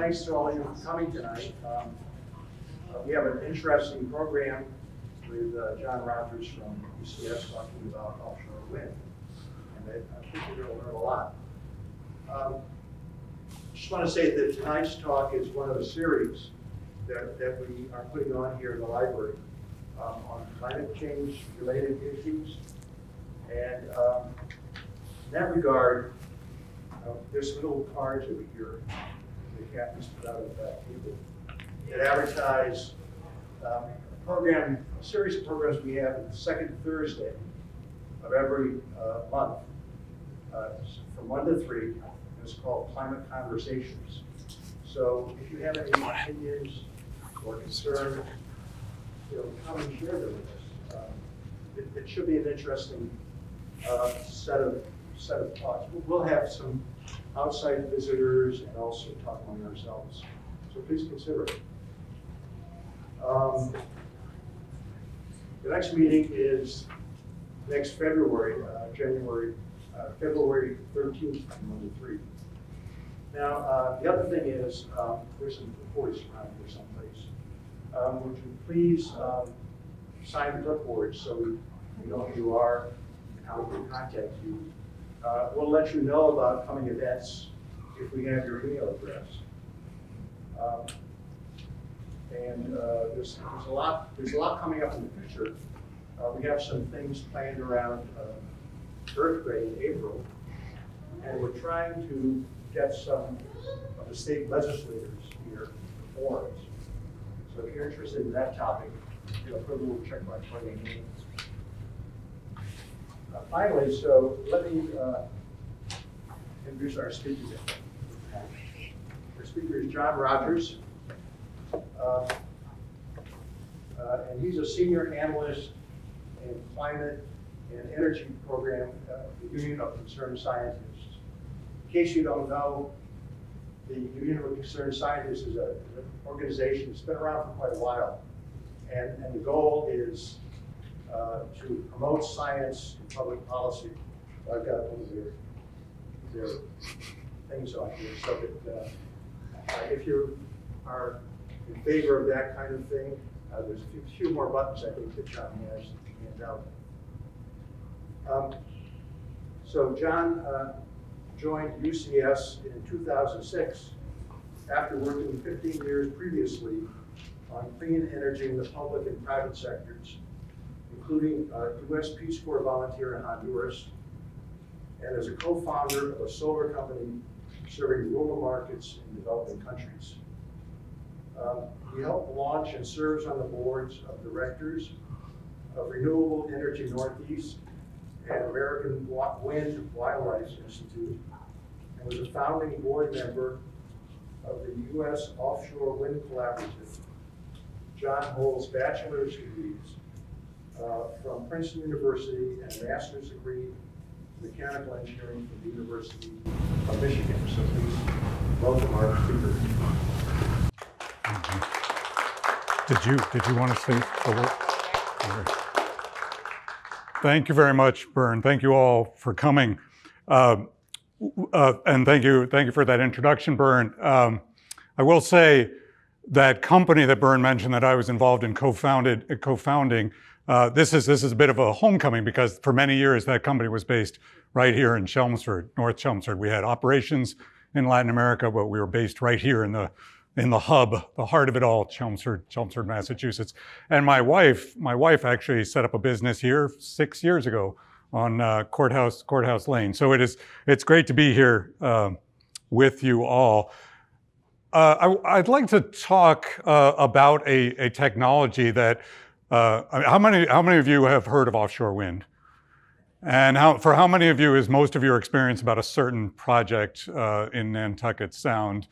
thanks to all of you for coming tonight. We have an interesting program with John Rogers from UCS talking about offshore wind. And I think you're going to learn a lot. Just want to say that tonight's talk is one of a series that we are putting on here in the library on climate change related issues. And in that regard, there's some little cards over here the captain's put out at that table that advertise a series of programs we have the second Thursday of every month from 1 to 3. And it's called Climate Conversations. So if you have any opinions or concerns, come and share them with us. It should be an interesting set of talks. We'll have some outside visitors and also talk among ourselves. So please consider it. The next meeting is next February, February 13th from 1 to 3. Now, the other thing is, there's some reports around here someplace. Would you please sign the clipboards so we know who you are and how we can contact you. We'll let you know about coming events if we have your email address. There's a lot coming up in the future. We have some things planned around Earth Day in April, and we're trying to get some of the state legislators here for forums. So if you're interested in that topic, put a little check mark for your name. Finally, so let me introduce our speakers. Our speaker is John Rogers, and he's a senior analyst in climate and energy program at the Union of Concerned Scientists. In case you don't know, the Union of Concerned Scientists is an organization that's been around for quite a while, and the goal is to promote science and public policy. I've got one of their things on here, so that if you are in favor of that kind of thing, there's a few more buttons I think that John has to hand out. So John joined UCS in 2006 after working 15 years previously on clean energy in the public and private sectors, including U.S. Peace Corps volunteer in Honduras, and as a co-founder of a solar company serving rural markets in developing countries. He helped launch and serves on the boards of directors of Renewable Energy Northeast and American Wind Wildlife Institute, and was a founding board member of the U.S. Offshore Wind Collaborative. John holds bachelor's degrees from Princeton University and a master's degree in mechanical engineering from the University of Michigan. So please welcome our speaker. Did you want to say a word? Thank you very much, Bern. Thank you all for coming, and thank you for that introduction, Bern. I will say that company that Bern mentioned that I was involved in co-founding. This is a bit of a homecoming because for many years that company was based right here in Chelmsford, North Chelmsford. We had operations in Latin America, but we were based right here in the hub, the heart of it all, Chelmsford, Massachusetts. And my wife actually set up a business here 6 years ago on Courthouse Lane. So it's great to be here with you all. I'd like to talk about a technology that, how many of you have heard of offshore wind? And for how many of you is most of your experience about a certain project in Nantucket Sound?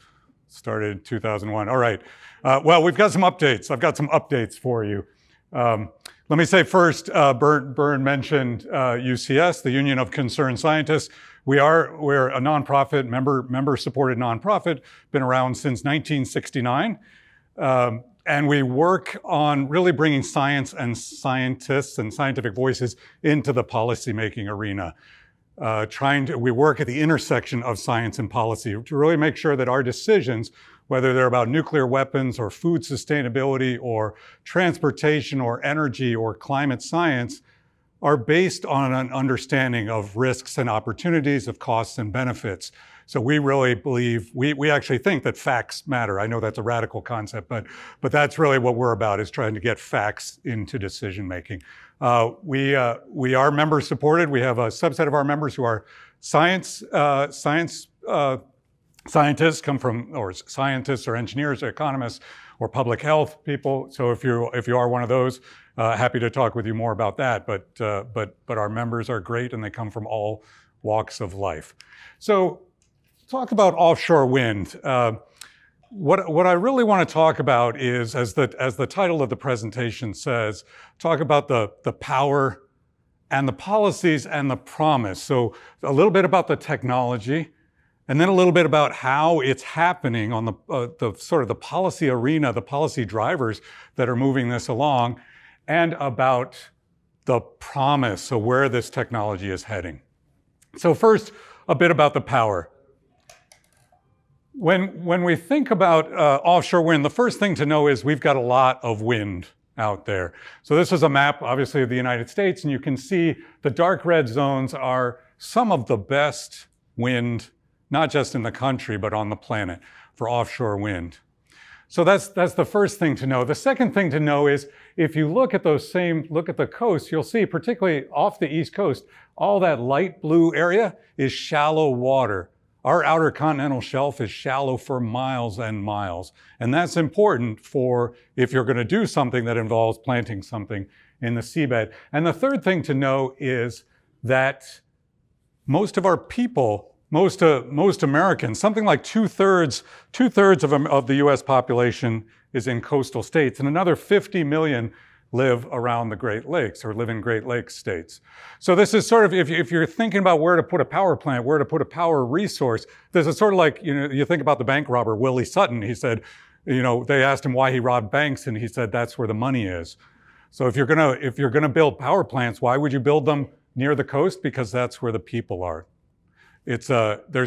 Started in 2001. All right. Well, we've got some updates. I've got some updates for you. Let me say first, Bern mentioned UCS, the Union of Concerned Scientists. We're a nonprofit, member-supported nonprofit, been around since 1969. And we work on really bringing science and scientists and scientific voices into the policymaking arena. We work at the intersection of science and policy to really make sure that our decisions whether they're about nuclear weapons or food sustainability or transportation or energy or climate science, are based on an understanding of risks and opportunities, of costs and benefits. So we really believe, we actually think that facts matter. I know that's a radical concept, but that's really what we're about, is trying to get facts into decision making. We are member supported. We have a subset of our members who are scientists, come from, or scientists or engineers or economists or public health people. So if you are one of those, happy to talk with you more about that. But our members are great, and they come from all walks of life. So talk about offshore wind. What I really want to talk about is, as the title of the presentation says, talk about the power and the policies and the promise. So a little bit about the technology, and then a little bit about how it's happening on the sort of the policy arena, the policy drivers that are moving this along, and about the promise, so where this technology is heading. So first, a bit about the power. When we think about offshore wind, the first thing to know is we've got a lot of wind out there. So this is a map, obviously, of the United States, and you can see the dark red zones are some of the best wind, not just in the country, but on the planet for offshore wind. So that's the first thing to know. The second thing to know is, if you look at look at the coast, you'll see, particularly off the East Coast, all that light blue area is shallow water. Our outer continental shelf is shallow for miles and miles. And that's important for if you're going to do something that involves planting something in the seabed. And the third thing to know is that most of our people, most Americans, something like two-thirds of the US population is in coastal states, and another 50 million live around the Great Lakes, or live in Great Lakes states. So this is sort of, if you're thinking about where to put a power plant, where to put a power resource, this is sort of like, you think about the bank robber, Willie Sutton. He said, they asked him why he robbed banks, and he said, that's where the money is. So if you're gonna build power plants, why would you build them near the coast? Because that's where the people are. There's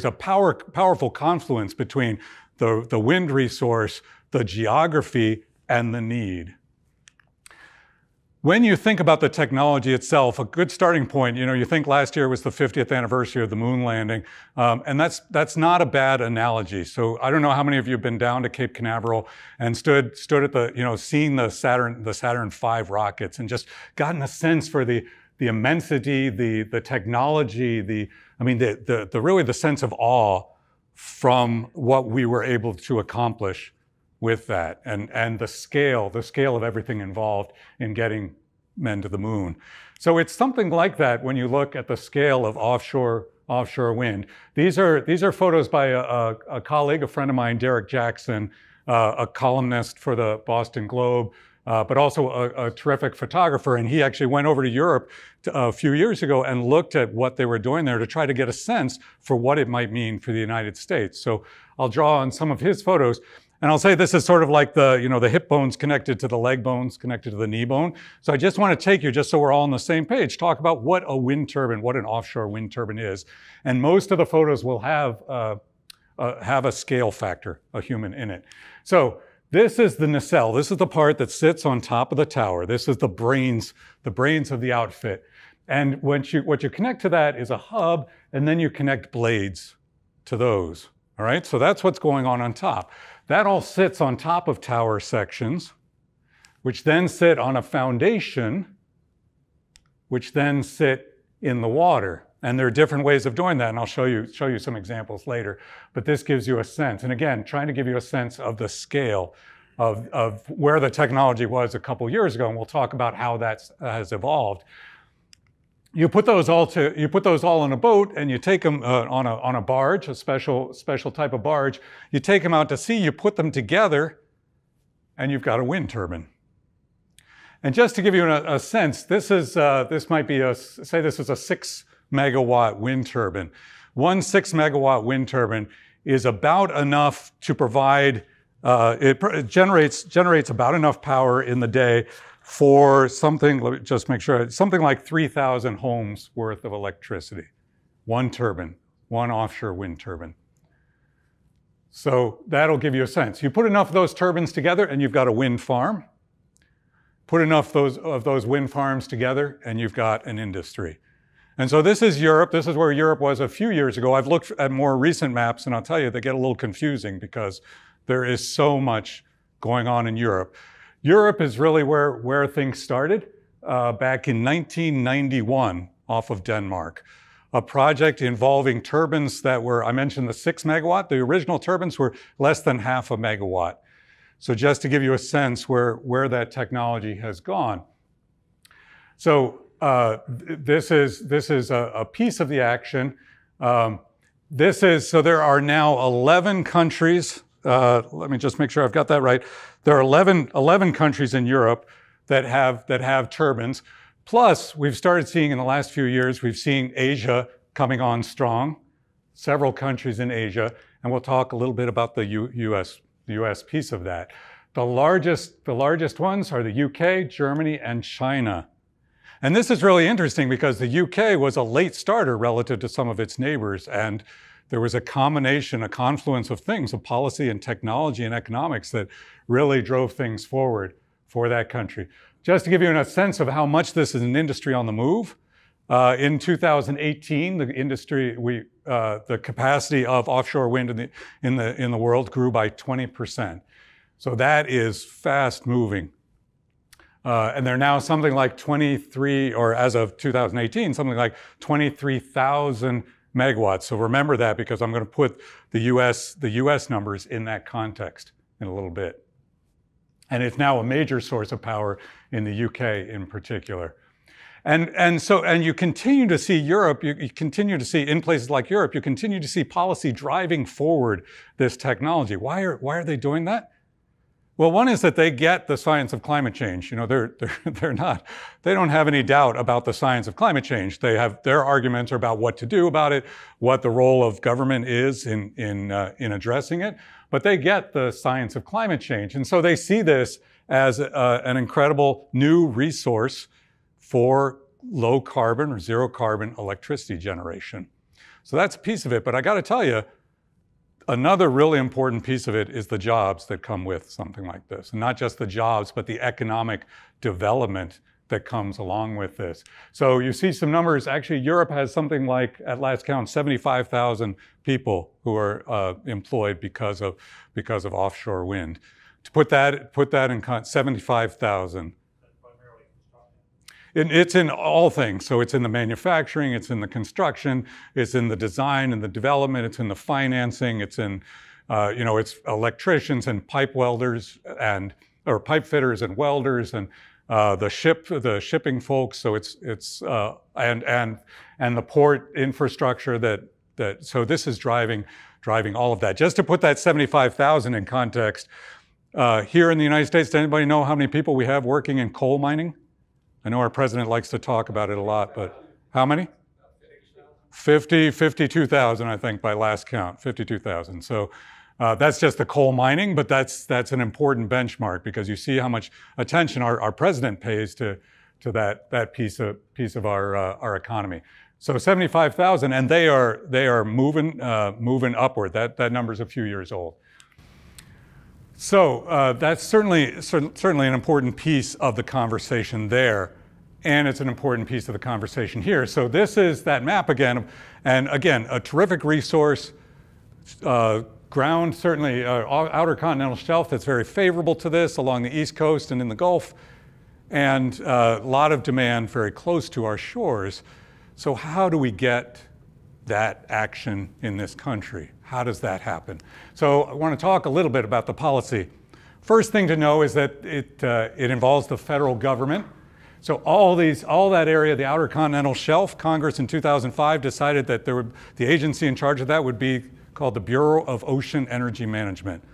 a powerful confluence between the wind resource, the geography, and the need. When you think about the technology itself, a good starting point, you think last year was the 50th anniversary of the moon landing, and that's not a bad analogy. So I don't know how many of you have been down to Cape Canaveral and stood at the, seen the Saturn V rockets and just gotten a sense for the immensity, the technology, really the sense of awe from what we were able to accomplish with that, and the scale of everything involved in getting men to the moon. So it's something like that when you look at the scale of offshore wind. These are photos by a colleague, a friend of mine, Derek Jackson, a columnist for the Boston Globe, but also a terrific photographer. And he actually went over to Europe a few years ago and looked at what they were doing there to try to get a sense for what it might mean for the United States. So I'll draw on some of his photos. And I'll say this is sort of like the hip bones connected to the leg bones, connected to the knee bone. So I just want to take you, just so we're all on the same page, talk about what a wind turbine, what an offshore wind turbine is. And most of the photos will have a scale factor, a human in it. So this is the nacelle. This is the part that sits on top of the tower. This is the brains of the outfit. And what you connect to that is a hub, and then you connect blades to those. All right, so that's what's going on top. That all sits on top of tower sections, which then sit on a foundation, which then sit in the water. And there are different ways of doing that, and I'll show you some examples later. But this gives you a sense, and again, trying to give you a sense of the scale of where the technology was a couple years ago, and we'll talk about how that has evolved. You put those all in a boat, and you take them on a barge, a special type of barge. You take them out to sea, you put them together, and you've got a wind turbine. And just to give you a sense, this might be say this is a 6 megawatt wind turbine. One 6 megawatt wind turbine is about enough to provide. It generates about enough power in the day for something, let me just make sure, something like 3,000 homes worth of electricity. One turbine, one offshore wind turbine. So that'll give you a sense. You put enough of those turbines together and you've got a wind farm. Put enough of those wind farms together and you've got an industry. And so this is Europe. This is where Europe was a few years ago. I've looked at more recent maps and I'll tell you, they get a little confusing because there is so much going on in Europe. Europe is really where things started back in 1991 off of Denmark. A project involving turbines that were, I mentioned the 6 megawatt. The original turbines were less than half a megawatt. So just to give you a sense where that technology has gone. So this is a piece of the action. So there are now 11 countries. Let me just make sure I've got that right. There are 11 countries in Europe that have turbines. Plus, we've started seeing in the last few years, we've seen Asia coming on strong, several countries in Asia, and we'll talk a little bit about the US piece of that. The largest ones are the UK, Germany, and China. And this is really interesting because the UK was a late starter relative to some of its neighbors, and there was a combination, a confluence of things, of policy and technology and economics that really drove things forward for that country. Just to give you a sense of how much this is an industry on the move, in 2018, the capacity of offshore wind in the world grew by 20%. So that is fast moving. And they're now something like 23, or as of 2018, something like 23,000 megawatts. So remember that because I'm going to put the US numbers in that context in a little bit. And it's now a major source of power in the UK in particular. And you continue to see Europe, you continue to see in places like Europe, you continue to see policy driving forward this technology. Why are they doing that? Well, one is that they get the science of climate change. You know, they don't have any doubt about the science of climate change. They have their arguments are about what to do about it, what the role of government is in addressing it. But they get the science of climate change. And so they see this as an incredible new resource for low carbon or zero carbon electricity generation. So that's a piece of it. But I got to tell you, another really important piece of it is the jobs that come with something like this. And not just the jobs, but the economic development that comes along with this. So you see some numbers. Actually, Europe has something like, at last count, 75,000 people who are employed because of offshore wind. To put that in 75,000. It's in all things. So it's in the manufacturing, it's in the construction, it's in the design and the development, it's in the financing, it's in, it's electricians and pipe welders or pipe fitters and welders and the shipping folks. So it's and the port infrastructure so this is driving all of that. Just to put that 75,000 in context, here in the United States, does anybody know how many people we have working in coal mining? I know our president likes to talk about it a lot, but how many? 52,000, I think, by last count, 52,000. So that's just the coal mining, but that's an important benchmark because you see how much attention our president pays to that piece of our economy. So 75,000, and they are moving upward. That number's a few years old. So that's certainly an important piece of the conversation there, and it's an important piece of the conversation here. So this is that map again, and again, a terrific resource, ground, certainly outer continental shelf that's very favorable to this along the East Coast and in the Gulf, and a lot of demand very close to our shores. So how do we get that action in this country? How does that happen? So I want to talk a little bit about the policy. First thing to know is that it involves the federal government. So all that area, the outer continental shelf, Congress in 2005 decided that the agency in charge of that would be called the Bureau of Ocean Energy Management.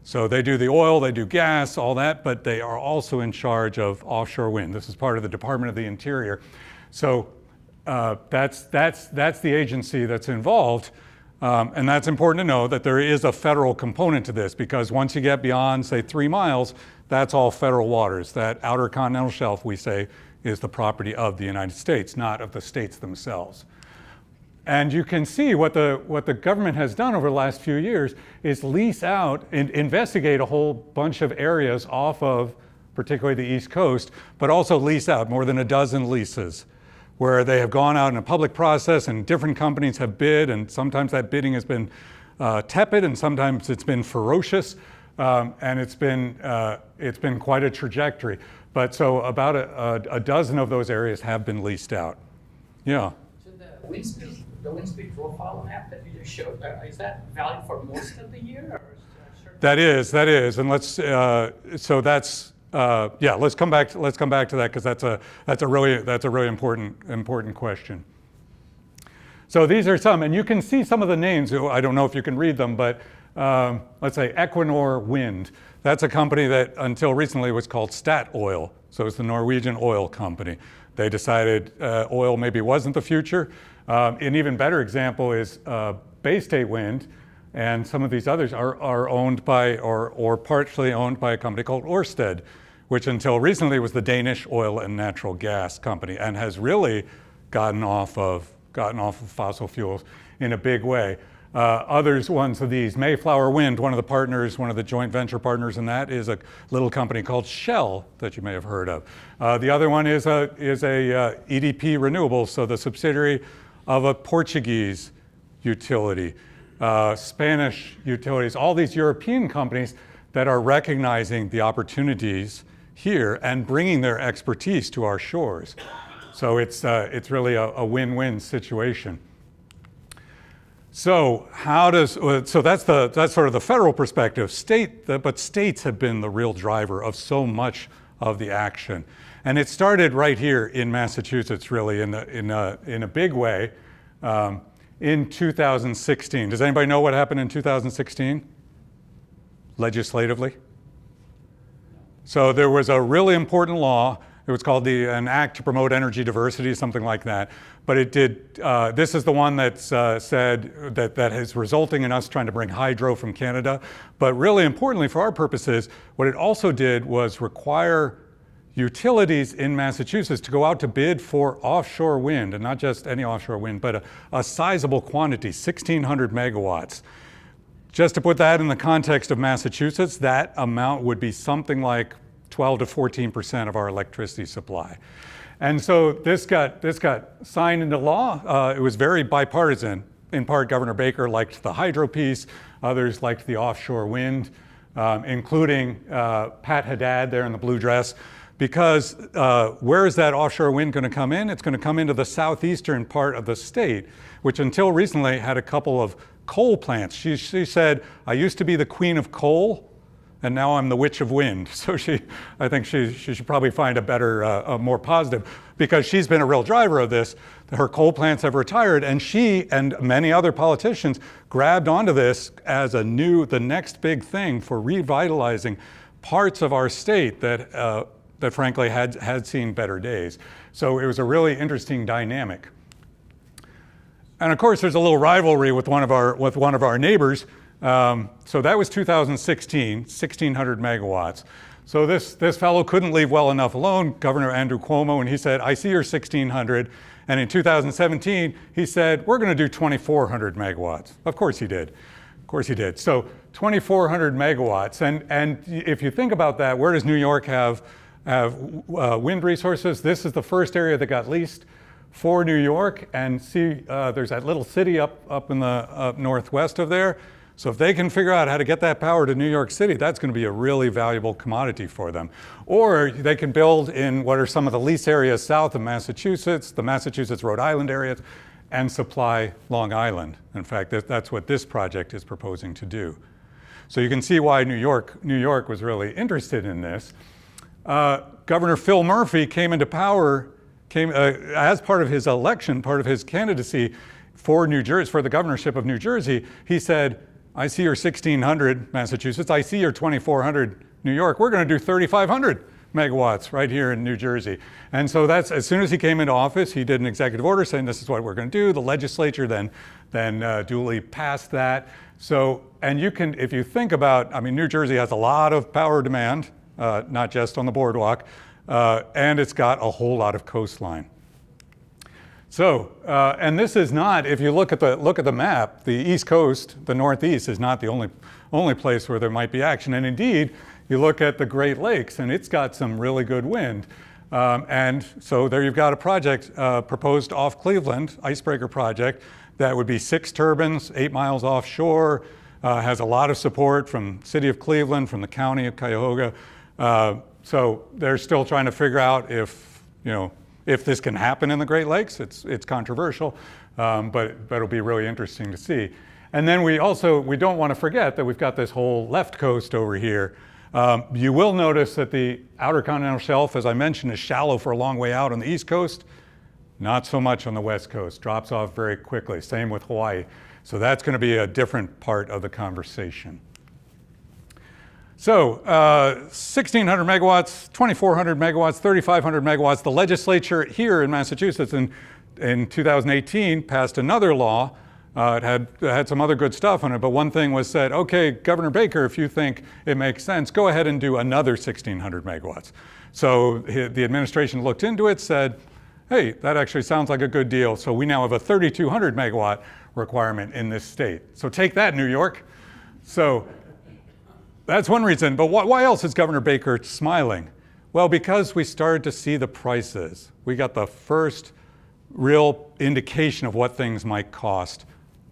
So they do the oil, they do gas, all that, but they are also in charge of offshore wind. This is part of the Department of the Interior. So that's the agency that's involved. And that's important to know that there is a federal component to this because once you get beyond, say, 3 miles, that's all federal waters. That outer continental shelf, we say, is the property of the United States, not of the states themselves. And you can see what the government has done over the last few years is lease out and investigate a whole bunch of areas off of particularly the East Coast, but also lease out more than a dozen leases where they have gone out in a public process and different companies have bid, and sometimes that bidding has been tepid and sometimes it's been ferocious, and it's been quite a trajectory. But so about a dozen of those areas have been leased out. Yeah. So the wind speed profile map that you just showed, is that valid for most of the year? Or is that is, and let's so that's yeah. Let's come back to that because that's a really important question. So these are some, and you can see some of the names. I don't know if you can read them, but let's say Equinor Wind. That's a company that until recently was called Statoil. So it's the Norwegian oil company. They decided oil maybe wasn't the future. An even better example is Bay State Wind, and some of these others are owned by or partially owned by a company called Ørsted, which until recently was the Danish oil and natural gas company and has really gotten off of fossil fuels in a big way. Ones of these, Mayflower Wind, one of the partners, one of the joint venture partners in that is a little company called Shell that you may have heard of. The other one is a EDP Renewables, so the subsidiary of a Portuguese utility, Spanish utilities, all these European companies that are recognizing the opportunities here and bringing their expertise to our shores. So it's really a win-win situation. So that's sort of the federal perspective. But states have been the real driver of so much of the action, and it started right here in Massachusetts, really in a big way, in 2016. Does anybody know what happened in 2016? Legislatively? So there was a really important law. It was called an Act to Promote Energy Diversity, something like that. But it did, this is the one that's said that is resulting in us trying to bring hydro from Canada. But really importantly for our purposes, what it also did was require utilities in Massachusetts to go out to bid for offshore wind, and not just any offshore wind, but a sizable quantity, 1,600 megawatts. Just to put that in the context of Massachusetts, that amount would be something like 12 to 14% of our electricity supply. And so this got signed into law. It was very bipartisan. In part, Governor Baker liked the hydro piece. Others liked the offshore wind, including Pat Haddad there in the blue dress. Because where is that offshore wind going to come in? It's going to come into the southeastern part of the state, which until recently had a couple of coal plants. She said, I used to be the queen of coal, and now I'm the witch of wind. So I think she should probably find a better, a more positive, because she's been a real driver of this. Her coal plants have retired, and she and many other politicians grabbed onto this as the next big thing for revitalizing parts of our state that frankly had seen better days. So it was a really interesting dynamic. And of course, there's a little rivalry with one of our neighbors. So that was 2016, 1,600 megawatts. So this fellow couldn't leave well enough alone, Governor Andrew Cuomo, and he said, I see your 1,600. And in 2017, he said, we're going to do 2,400 megawatts. Of course he did. Of course he did. So 2,400 megawatts. And if you think about that, where does New York have wind resources? This is the first area that got leased for New York. And see, there's that little city up in the northwest of there. So if they can figure out how to get that power to New York City, that's going to be a really valuable commodity for them. Or they can build in what are some of the lease areas south of Massachusetts, the Massachusetts-Rhode Island areas, and supply Long Island. In fact, that's what this project is proposing to do. So you can see why New York was really interested in this. Governor Phil Murphy came into power, as part of his election, part of his candidacy for New Jersey, for the governorship of New Jersey. He said, I see your 1,600 Massachusetts, I see your 2,400 New York, we're going to do 3,500 megawatts right here in New Jersey. And so that's, as soon as he came into office, he did an executive order saying this is what we're going to do. The legislature then duly passed that. So, and you can, if you think about, I mean, New Jersey has a lot of power demand, not just on the boardwalk, and it's got a whole lot of coastline. So, and this is not, if you look at the map, the East Coast, the Northeast is not the only place where there might be action. And indeed, you look at the Great Lakes and it's got some really good wind. And so there you've got a project proposed off Cleveland, icebreaker project, that would be 6 turbines, 8 miles offshore, has a lot of support from City of Cleveland, from the County of Cuyahoga. So they're still trying to figure out if this can happen in the Great Lakes. It's controversial, but it'll be really interesting to see. And then we don't want to forget that we've got this whole left coast over here. You will notice that the outer continental shelf, as I mentioned, is shallow for a long way out on the East Coast. Not so much on the West Coast, drops off very quickly. Same with Hawaii. So that's going to be a different part of the conversation. So 1,600 megawatts, 2,400 megawatts, 3,500 megawatts. The legislature here in Massachusetts in 2018 passed another law. It had some other good stuff on it, but one thing was said, okay, Governor Baker, if you think it makes sense, go ahead and do another 1,600 megawatts. So the administration looked into it, said, hey, that actually sounds like a good deal. So we now have a 3,200 megawatt requirement in this state. So take that, New York. So that's one reason, but why else is Governor Baker smiling? Well, because we started to see the prices. We got the first real indication of what things might cost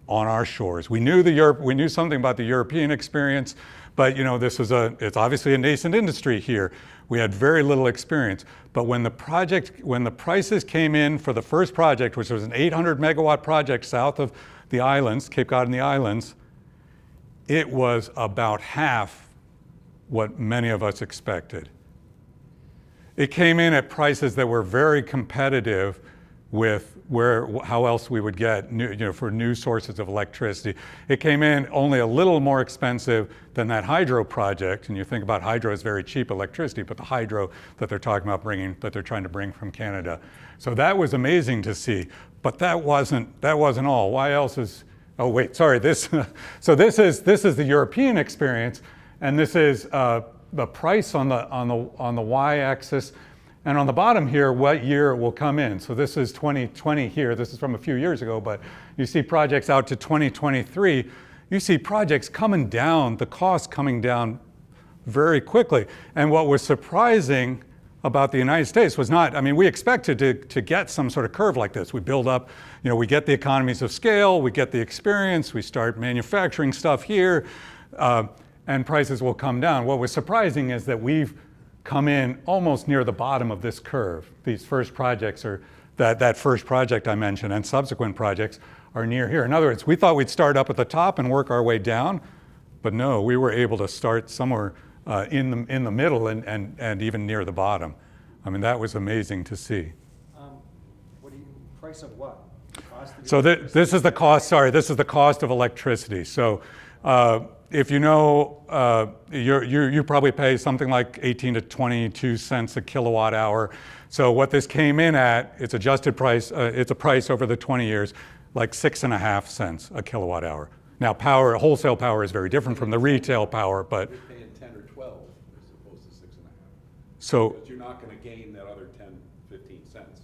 on our shores. We knew something about the European experience, but it's obviously a nascent industry here. We had very little experience, but when the prices came in for the first project, which was an 800 megawatt project south of the islands, Cape Cod and the islands, it was about half what many of us expected. It came in at prices that were very competitive with how else we would get for new sources of electricity. It came in only a little more expensive than that hydro project, and you think about hydro as very cheap electricity, but the hydro that they're talking about that they're trying to bring from Canada. So that was amazing to see, but that wasn't all. Why else is? Oh wait, sorry. So this is the European experience, and this is the price on the y-axis. And on the bottom here, what year it will come in. So this is 2020 here. This is from a few years ago, but you see projects out to 2023. You see projects coming down, the cost coming down very quickly. And what was surprising about the United States was not, we expected to get some sort of curve like this. We build up, we get the economies of scale, we get the experience, we start manufacturing stuff here, and prices will come down. What was surprising is that we've come in almost near the bottom of this curve. These first projects that first project I mentioned and subsequent projects are near here. In other words, we thought we'd start up at the top and work our way down, but no, we were able to start somewhere in the middle and even near the bottom. That was amazing to see. Price of what? So this is the cost, sorry, this is the cost of electricity. So if you know, you probably pay something like 18 to 22 cents a kilowatt hour. So what this came in at, it's adjusted price, it's a price over the 20 years, like 6.5 cents a kilowatt hour. Now wholesale power is very different from the retail power, but. You're paying 10 or 12 as opposed to 6.5. So. But you're not going to gain that other 10, 15 cents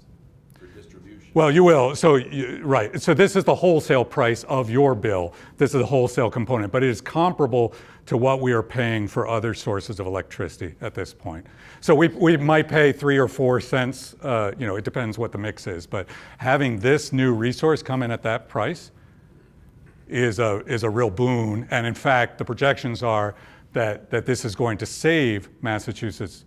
for distribution. Well, you will. So, right. So this is the wholesale price of your bill. This is the wholesale component, but it is comparable to what we are paying for other sources of electricity at this point. So we might pay 3 or 4 cents. It depends what the mix is. But having this new resource come in at that price is a real boon. And in fact, the projections are that this is going to save Massachusetts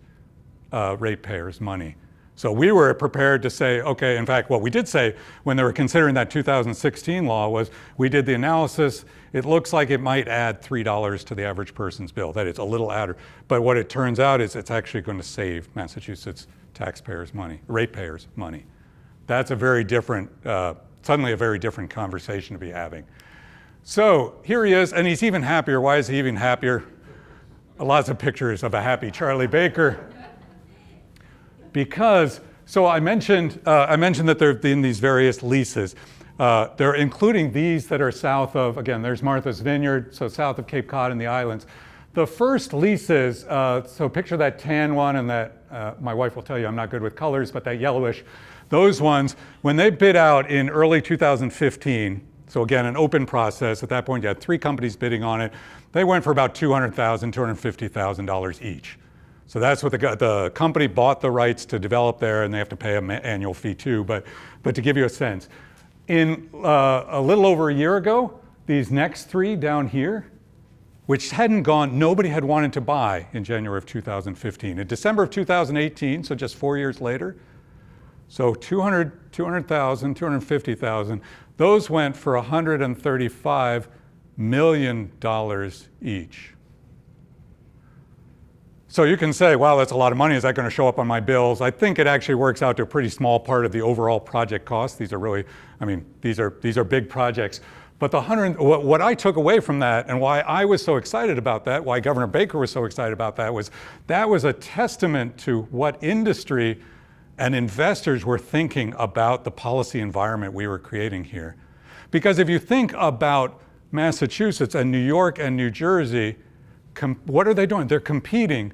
ratepayers money. So we were prepared to say, okay, in fact, what we did say when they were considering that 2016 law was we did the analysis. It looks like it might add $3 to the average person's bill. That is a little adder. But what it turns out is it's actually going to save Massachusetts taxpayers money, ratepayers money. That's a very different, suddenly a very different conversation to be having. So here he is, and he's even happier. Why is he even happier? Lots of pictures of a happy Charlie Baker. Because, so I mentioned that there have been these various leases. They're including these that are south of, again, there's Martha's Vineyard, so south of Cape Cod and the islands. The first leases, so picture that tan one and that, my wife will tell you I'm not good with colors, but that yellowish, those ones, when they bid out in early 2015, so again, an open process, at that point you had 3 companies bidding on it, they went for about $200,000, $250,000 each. So that's what the company bought the rights to develop there, and they have to pay an annual fee too, but to give you a sense. In a little over a year ago, these next 3 down here, which hadn't gone, nobody had wanted to buy in January of 2015. In December of 2018, so just 4 years later, so 200,000, 250,000, those went for $135 million each. So you can say, wow, that's a lot of money. Is that going to show up on my bills? I think it actually works out to a pretty small part of the overall project cost. These are really, I mean, these are big projects. But what I took away from that, and why I was so excited about that, why Governor Baker was so excited about that was a testament to what industry and investors were thinking about the policy environment we were creating here. Because if you think about Massachusetts and New York and New Jersey, what are they doing? They're competing.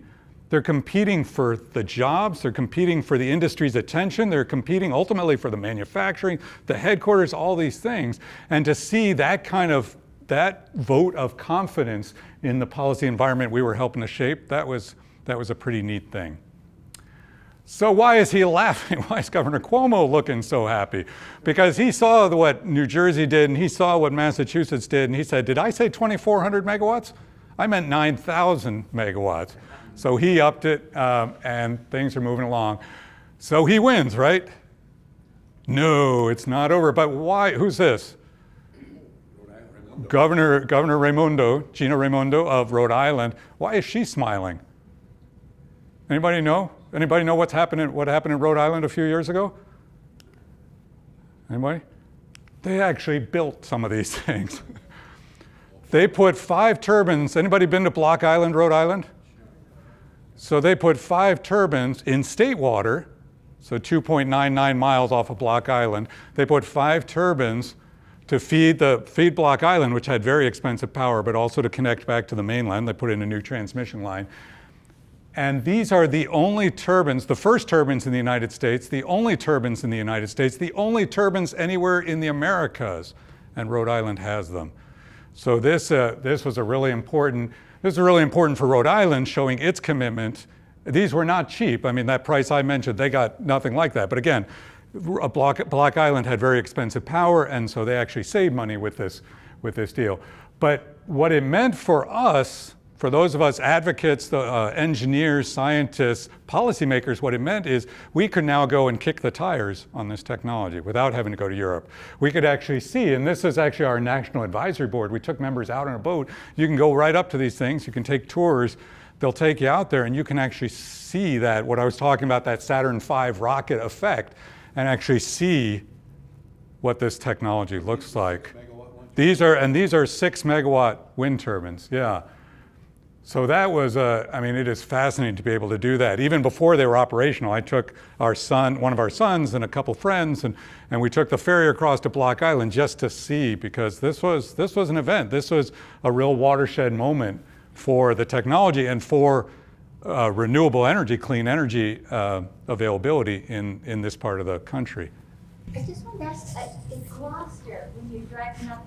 They're competing for the jobs, they're competing for the industry's attention, they're competing ultimately for the manufacturing, the headquarters, all these things. And to see that vote of confidence in the policy environment we were helping to shape, that was a pretty neat thing. So why is he laughing? Why is Governor Cuomo looking so happy? Because he saw what New Jersey did and he saw what Massachusetts did, and he said, did I say 2,400 megawatts? I meant 9,000 megawatts. So he upped it, and things are moving along. So he wins, right? No, it's not over. But why? Who's this? Governor Raimondo, Gina Raimondo of Rhode Island. Why is she smiling? Anybody know? Anybody know what happened in Rhode Island a few years ago? Anybody? They actually built some of these things. They put 5 turbines. Anybody been to Block Island, Rhode Island? So they put 5 turbines in state water, so 2.99 miles off of Block Island. They put 5 turbines to feed Block Island, which had very expensive power, but also to connect back to the mainland. They put in a new transmission line. And these are the only turbines, the first turbines in the United States, the only turbines in the United States, the only turbines anywhere in the Americas, and Rhode Island has them. So this was really important for Rhode Island, showing its commitment. These were not cheap. I mean, that price I mentioned, they got nothing like that. But again, Block Island had very expensive power, and so they actually saved money with this deal. But what it meant for us, for those of us advocates, the engineers, scientists, policymakers, what it meant is we could now go and kick the tires on this technology without having to go to Europe. We could actually see, and this is actually our National Advisory Board. We took members out on a boat. You can go right up to these things. You can take tours. They'll take you out there, and you can actually see that, what I was talking about, that Saturn V rocket effect, and actually see what this technology looks like. These are 6 megawatt wind turbines, yeah. So that was, I mean, it is fascinating to be able to do that. Even before they were operational, I took one of our sons and a couple friends, and we took the ferry across to Block Island just to see, because this was an event. This was a real watershed moment for the technology and for renewable energy, clean energy availability in this part of the country. I just wanted to ask, in Gloucester, when you're driving up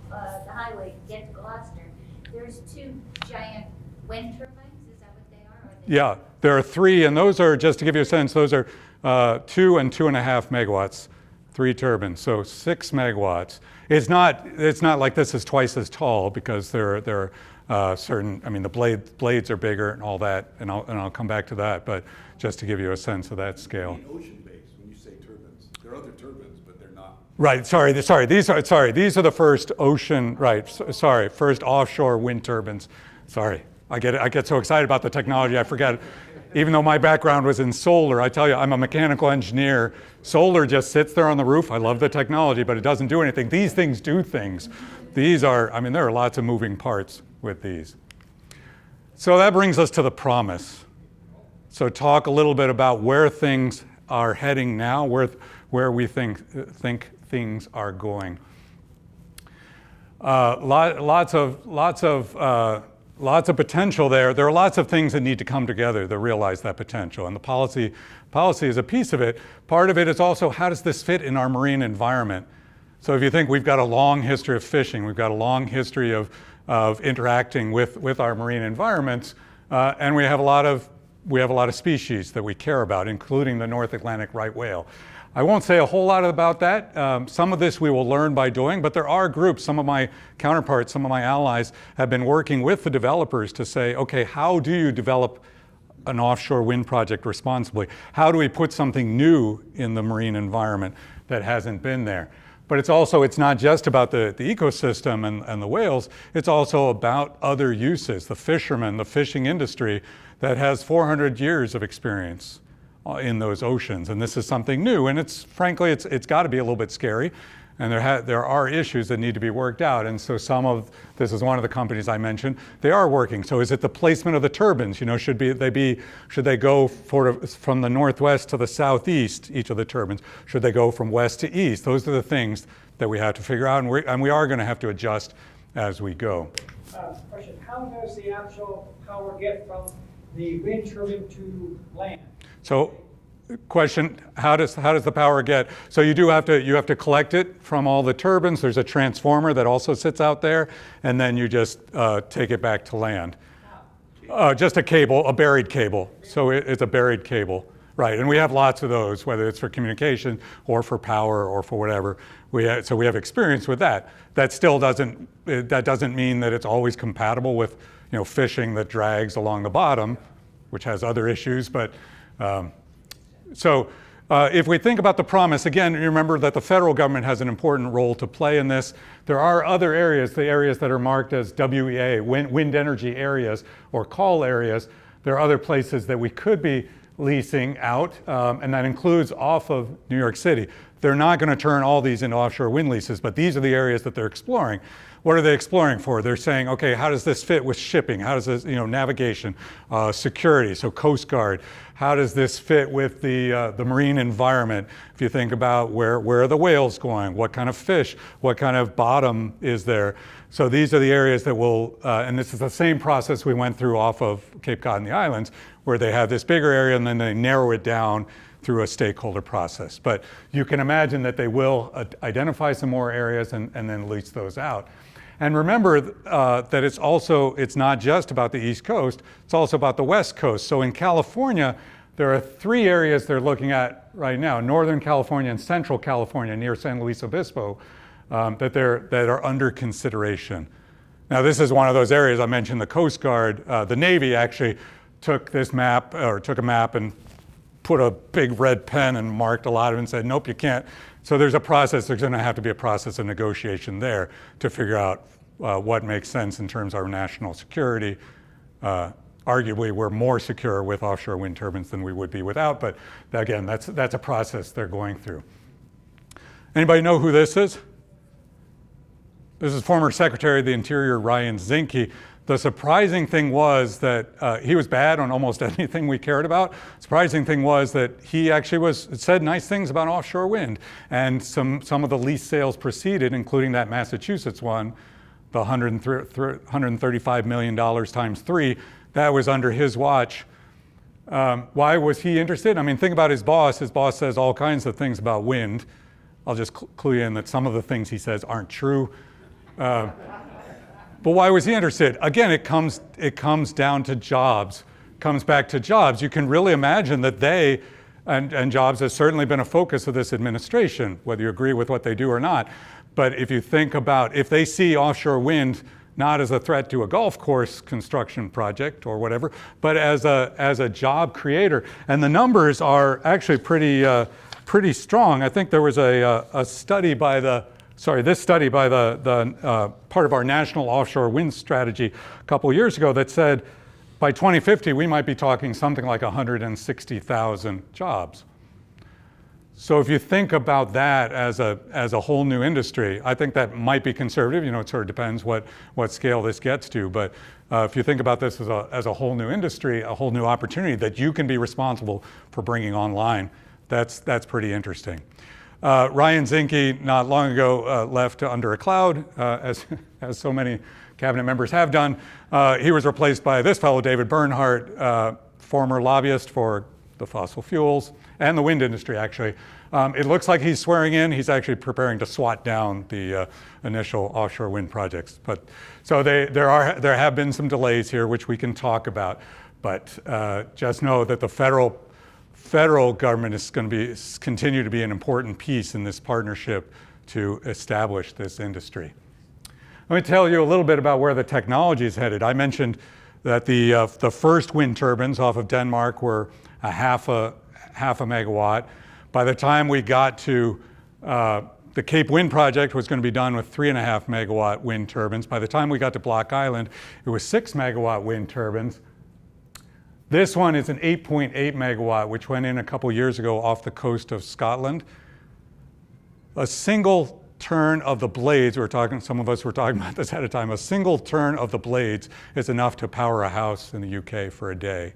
the highway to get to Gloucester, there's 2 giant wind turbines, is that what they are? Yeah, there are 3, and those are, just to give you a sense, those are 2 and 2.5 megawatts, 3 turbines, so 6 megawatts. It's not like this is twice as tall, because there are certain, I mean, the blades are bigger and all that, and I'll come back to that, but just to give you a sense of that scale. I mean, ocean-based, when you say turbines, there are other turbines, but they're not. Right, these are the first ocean, right, first offshore wind turbines. Sorry, I get so excited about the technology, I forget. Even though my background was in solar, I tell you, I'm a mechanical engineer. Solar just sits there on the roof. I love the technology, but it doesn't do anything. These things do things. These are, I mean, there are lots of moving parts with these. So that brings us to the promise. So talk a little bit about where things are heading now, where we think things are going. Lots of lots of potential there. There are lots of things that need to come together to realize that potential, and the policy is a piece of it. Part of it is also, how does this fit in our marine environment? So if you think we've got a long history of fishing, we've got a long history of interacting with our marine environments, and we have a lot of species that we care about, including the North Atlantic right whale. I won't say a whole lot about that. Some of this we will learn by doing, but there are groups, some of my counterparts, some of my allies have been working with the developers to say, okay, how do you develop an offshore wind project responsibly? How do we put something new in the marine environment that hasn't been there? But it's not just about the ecosystem and the whales, it's also about other uses, the fishermen, the fishing industry that has 400 years of experience in those oceans. And this is something new, and frankly, it's got to be a little bit scary. And there are issues that need to be worked out. And so this is one of the companies I mentioned, they are working. So is it the placement of the turbines? You know, should they go from the northwest to the southeast, each of the turbines? Should they go from west to east? Those are the things that we have to figure out, and we are going to have to adjust as we go. Question, how does the actual power get from the wind turbine to land? So, question, how does the power get? So you have to collect it from all the turbines. There's a transformer that also sits out there, and then you just take it back to land. Just a cable, a buried cable. So it's a buried cable, right? And we have lots of those, whether it's for communication or for power or for whatever. So we have experience with that. That still doesn't mean that it's always compatible with, you know, fishing that drags along the bottom, which has other issues, but. If we think about the promise, again, remember that the federal government has an important role to play in this. There are other areas, the areas that are marked as WEA, wind energy areas, or call areas. There are other places that we could be leasing out, and that includes off of New York City. They're not going to turn all these into offshore wind leases, but these are the areas that they're exploring. What are they exploring for? They're saying, okay, how does this fit with shipping? How does this, you know, navigation, security, so Coast Guard. How does this fit with the marine environment? If you think about where are the whales going? What kind of fish? What kind of bottom is there? So these are the areas that will, and this is the same process we went through off of Cape Cod and the islands, where they have this bigger area and then they narrow it down through a stakeholder process. But you can imagine that they will identify some more areas and then lease those out. And remember that it's not just about the East Coast, it's also about the West Coast. So in California, there are 3 areas they're looking at right now, Northern California and Central California near San Luis Obispo, that are under consideration. Now this is one of those areas I mentioned, the Coast Guard, the Navy actually took a map and put a big red pen and marked a lot of it and said, nope, you can't. So there's going to have to be a process of negotiation there to figure out what makes sense in terms of our national security. Arguably, we're more secure with offshore wind turbines than we would be without, but again, that's a process they're going through. Anybody know who this is? This is former Secretary of the Interior Ryan Zinke. The surprising thing was that he was bad on almost anything we cared about. Surprising thing was that he actually said nice things about offshore wind, and some of the lease sales proceeded, including that Massachusetts one, the $135 million times 3. That was under his watch. Why was he interested? I mean, think about his boss. His boss says all kinds of things about wind. I'll just clue you in that some of the things he says aren't true. But why was he interested? Again, it comes down to jobs, comes back to jobs. You can really imagine that and jobs has certainly been a focus of this administration, whether you agree with what they do or not. But if you think about, if they see offshore wind not as a threat to a golf course construction project or whatever, but as a job creator, and the numbers are actually pretty strong. I think there was a study by this study by the part of our national offshore wind strategy a couple years ago that said by 2050 we might be talking something like 160,000 jobs. So if you think about that as a whole new industry, I think that might be conservative. You know, it sort of depends what scale this gets to. But if you think about this as a whole new industry, a whole new opportunity that you can be responsible for bringing online, that's pretty interesting. Ryan Zinke not long ago left under a cloud, as so many cabinet members have done. He was replaced by this fellow, David Bernhardt, former lobbyist for the fossil fuels and the wind industry, actually. It looks like he's swearing in. He's actually preparing to swat down the initial offshore wind projects. But so there have been some delays here, which we can talk about. But just know that the federal government is going to continue to be an important piece in this partnership to establish this industry. Let me tell you a little bit about where the technology is headed. I mentioned that the first wind turbines off of Denmark were a half a megawatt. By the time we got to the Cape Wind project was going to be done with 3.5 megawatt wind turbines. By the time we got to Block Island, it was 6 megawatt wind turbines. This one is an 8.8 megawatt, which went in a couple years ago off the coast of Scotland. A single turn of the blades, some of us were talking about this at a time, a single turn of the blades is enough to power a house in the UK for a day.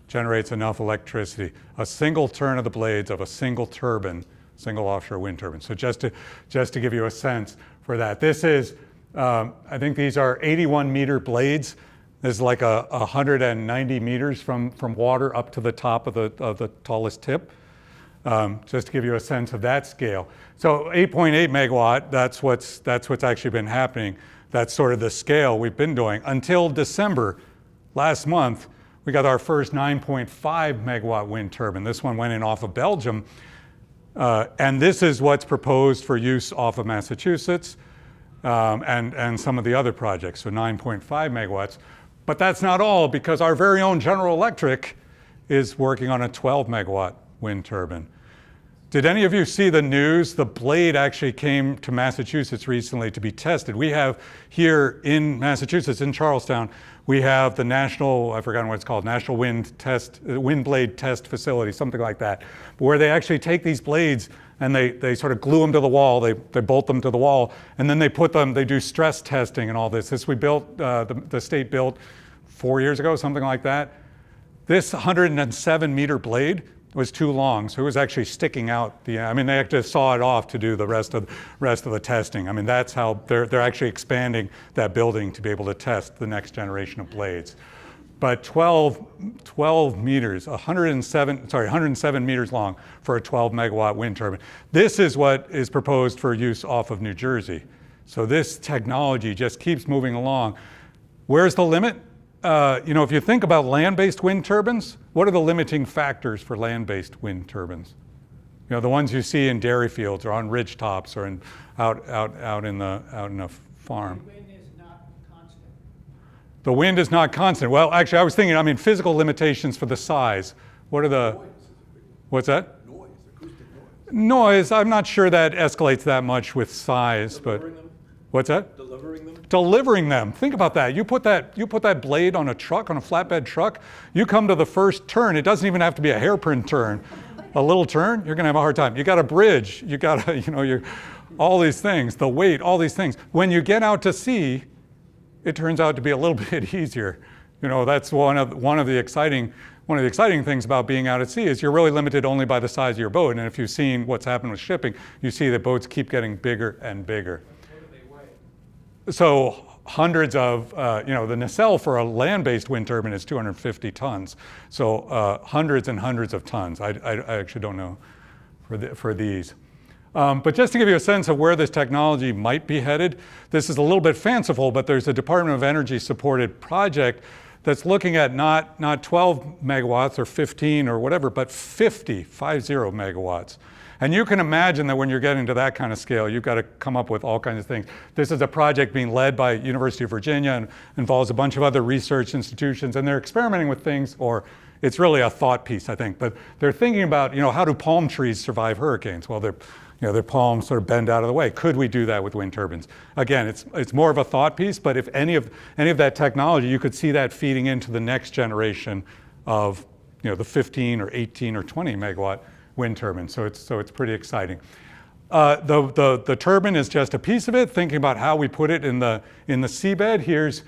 Generates enough electricity. A single turn of the blades of a single turbine, single offshore wind turbine. So just to give you a sense for that. This is, I think these are 81-meter blades. This is like 190 meters from water up to the top of the tallest tip. Just to give you a sense of that scale. So 8.8 megawatt, that's what's actually been happening. That's sort of the scale we've been doing. Until December last month, we got our first 9.5 megawatt wind turbine. This one went in off of Belgium. And this is what's proposed for use off of Massachusetts and some of the other projects, so 9.5 megawatts. But that's not all, because our very own General Electric is working on a 12 megawatt wind turbine. Did any of you see the news? The blade actually came to Massachusetts recently to be tested. We have here in Massachusetts, in Charlestown, we have the National, I've forgotten what it's called, National Wind Blade Test Facility, something like that, where they actually take these blades and they sort of glue them to the wall, they bolt them to the wall, and then they do stress testing and all this. This we built, the state built 4 years ago, something like that. This 107-meter blade was too long, so it was actually sticking out. They had to saw it off to do the rest of the testing. I mean, that's how they're actually expanding that building to be able to test the next generation of blades. But 12 meters, 107 meters long for a 12 megawatt wind turbine. This is what is proposed for use off of New Jersey. So this technology just keeps moving along. Where's the limit? If you think about land-based wind turbines, what are the limiting factors for land-based wind turbines? The ones you see in dairy fields or on ridge tops or out in a farm. The wind is not constant. The wind is not constant. Well, actually, I was thinking, physical limitations for the size. What are the, what's that? Noise, acoustic noise. Noise, I'm not sure that escalates that much with size, Delivering but them? What's that? Delivering them? Delivering them. Think about that. You put that blade on a truck, on a flatbed truck, you come to the first turn, it doesn't even have to be a hairpin turn. A little turn, you're gonna have a hard time. You got a bridge, you got all these things, the weight, all these things. When you get out to sea, it turns out to be a little bit easier. That's one of the exciting things about being out at sea is you're really limited only by the size of your boat. And if you've seen what's happened with shipping, you see that boats keep getting bigger and bigger. So hundreds of, the nacelle for a land-based wind turbine is 250 tons. So hundreds and hundreds of tons. I actually don't know for these. But just to give you a sense of where this technology might be headed, this is a little bit fanciful, but there's a Department of Energy supported project that's looking at not 12 megawatts or 15 or whatever, but 50 megawatts. And you can imagine that when you're getting to that kind of scale, you've got to come up with all kinds of things. This is a project being led by University of Virginia and involves a bunch of other research institutions, and they're experimenting with things, or it's really a thought piece, I think, but they're thinking about, how do palm trees survive hurricanes? Well, their palms sort of bend out of the way. Could we do that with wind turbines? Again, it's more of a thought piece, but if any of that technology, you could see that feeding into the next generation of, the 15 or 18 or 20 megawatt wind turbine. So it's pretty exciting. The turbine is just a piece of it. Thinking about how we put it in the seabed. Here's,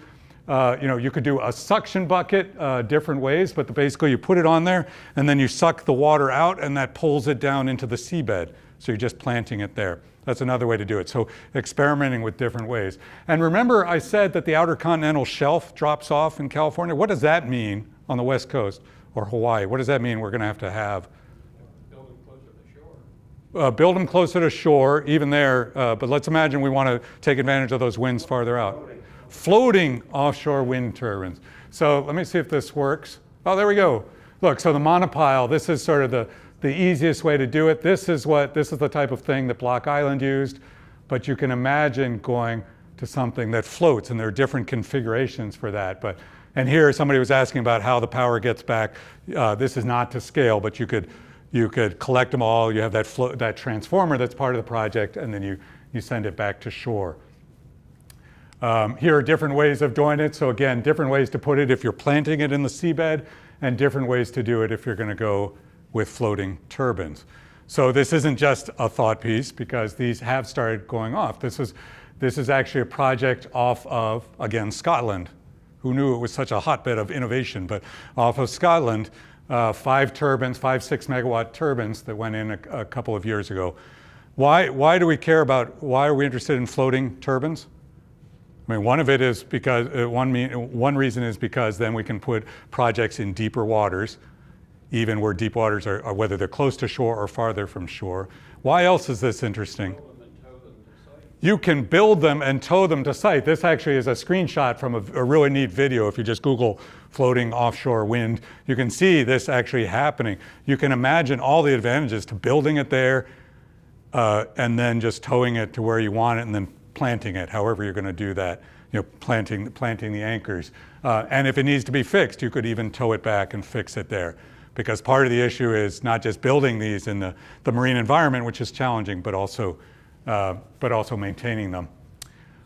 you could do a suction bucket different ways, but basically you put it on there and then you suck the water out and that pulls it down into the seabed. So you're just planting it there. That's another way to do it. So experimenting with different ways. And remember I said that the outer continental shelf drops off in California? What does that mean on the West Coast or Hawaii? What does that mean we're going to have? Build them closer to shore. Build them closer to shore, even there. But let's imagine we want to take advantage of those winds farther out. Floating offshore wind turbines. So let me see if this works. Oh, there we go. Look, so the monopile, this is sort of the easiest way to do it. This is the type of thing that Block Island used, but you can imagine going to something that floats, and there are different configurations for that. And here somebody was asking about how the power gets back. This is not to scale, but you could collect them all. You have that transformer that's part of the project, and then you send it back to shore. Here are different ways of doing it. So again, different ways to put it if you're planting it in the seabed, and different ways to do it if you're going to go with floating turbines. So this isn't just a thought piece, because these have started going off. This is actually a project off of, again, Scotland. Who knew it was such a hotbed of innovation? But off of Scotland, 5 turbines, 6 megawatt turbines that went in a couple of years ago. Why do we care about, why are we interested in floating turbines? I mean, one of it is because, one reason is because then we can put projects in deeper waters, even where deep waters are whether they're close to shore or farther from shore. Why else is this interesting? You can build them and tow them to site. This actually is a screenshot from a really neat video. If you just Google floating offshore wind, you can see this actually happening. You can imagine all the advantages to building it there and then just towing it to where you want it and then planting it, however you're going to do that, planting the anchors. And if it needs to be fixed, you could even tow it back and fix it there. Because part of the issue is not just building these in the marine environment, which is challenging, but also maintaining them.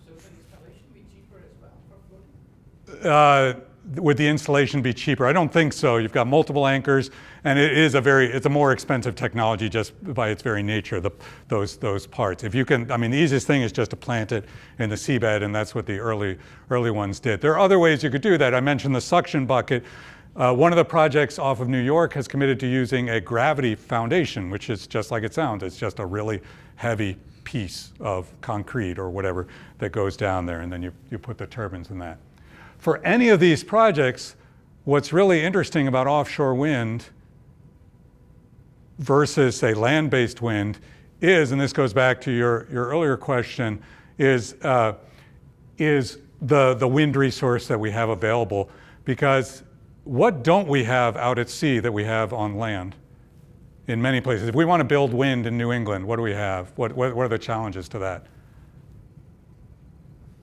So would the installation be cheaper as well for floating? Would the installation be cheaper? I don't think so. You've got multiple anchors, and it's a more expensive technology just by its very nature, those parts. If you can, I mean, the easiest thing is just to plant it in the seabed, and that's what the early ones did. There are other ways you could do that. I mentioned the suction bucket. One of the projects off of New York has committed to using a gravity foundation, which is just like it sounds. It's just a really heavy piece of concrete or whatever that goes down there, and then you put the turbines in that. For any of these projects, what's really interesting about offshore wind versus, say, land-based wind is, and this goes back to your earlier question, is the wind resource that we have available. Because what don't we have out at sea that we have on land in many places? If we want to build wind in New England, what do we have? What are the challenges to that?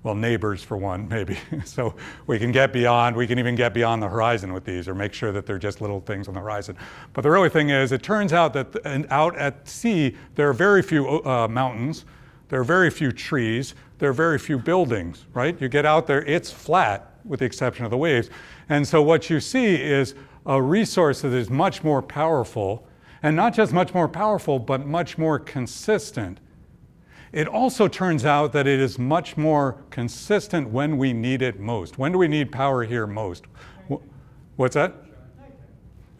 Well, neighbors for one, maybe. So we can even get beyond the horizon with these, or make sure that they're just little things on the horizon. But the really thing is, it turns out that out at sea, there are very few mountains, there are very few trees, there are very few buildings, right? You get out there, it's flat, with the exception of the waves. And so what you see is a resource that is much more powerful, and not just much more powerful, but much more consistent. It also turns out that it is much more consistent when we need it most. When do we need power here most? What's that?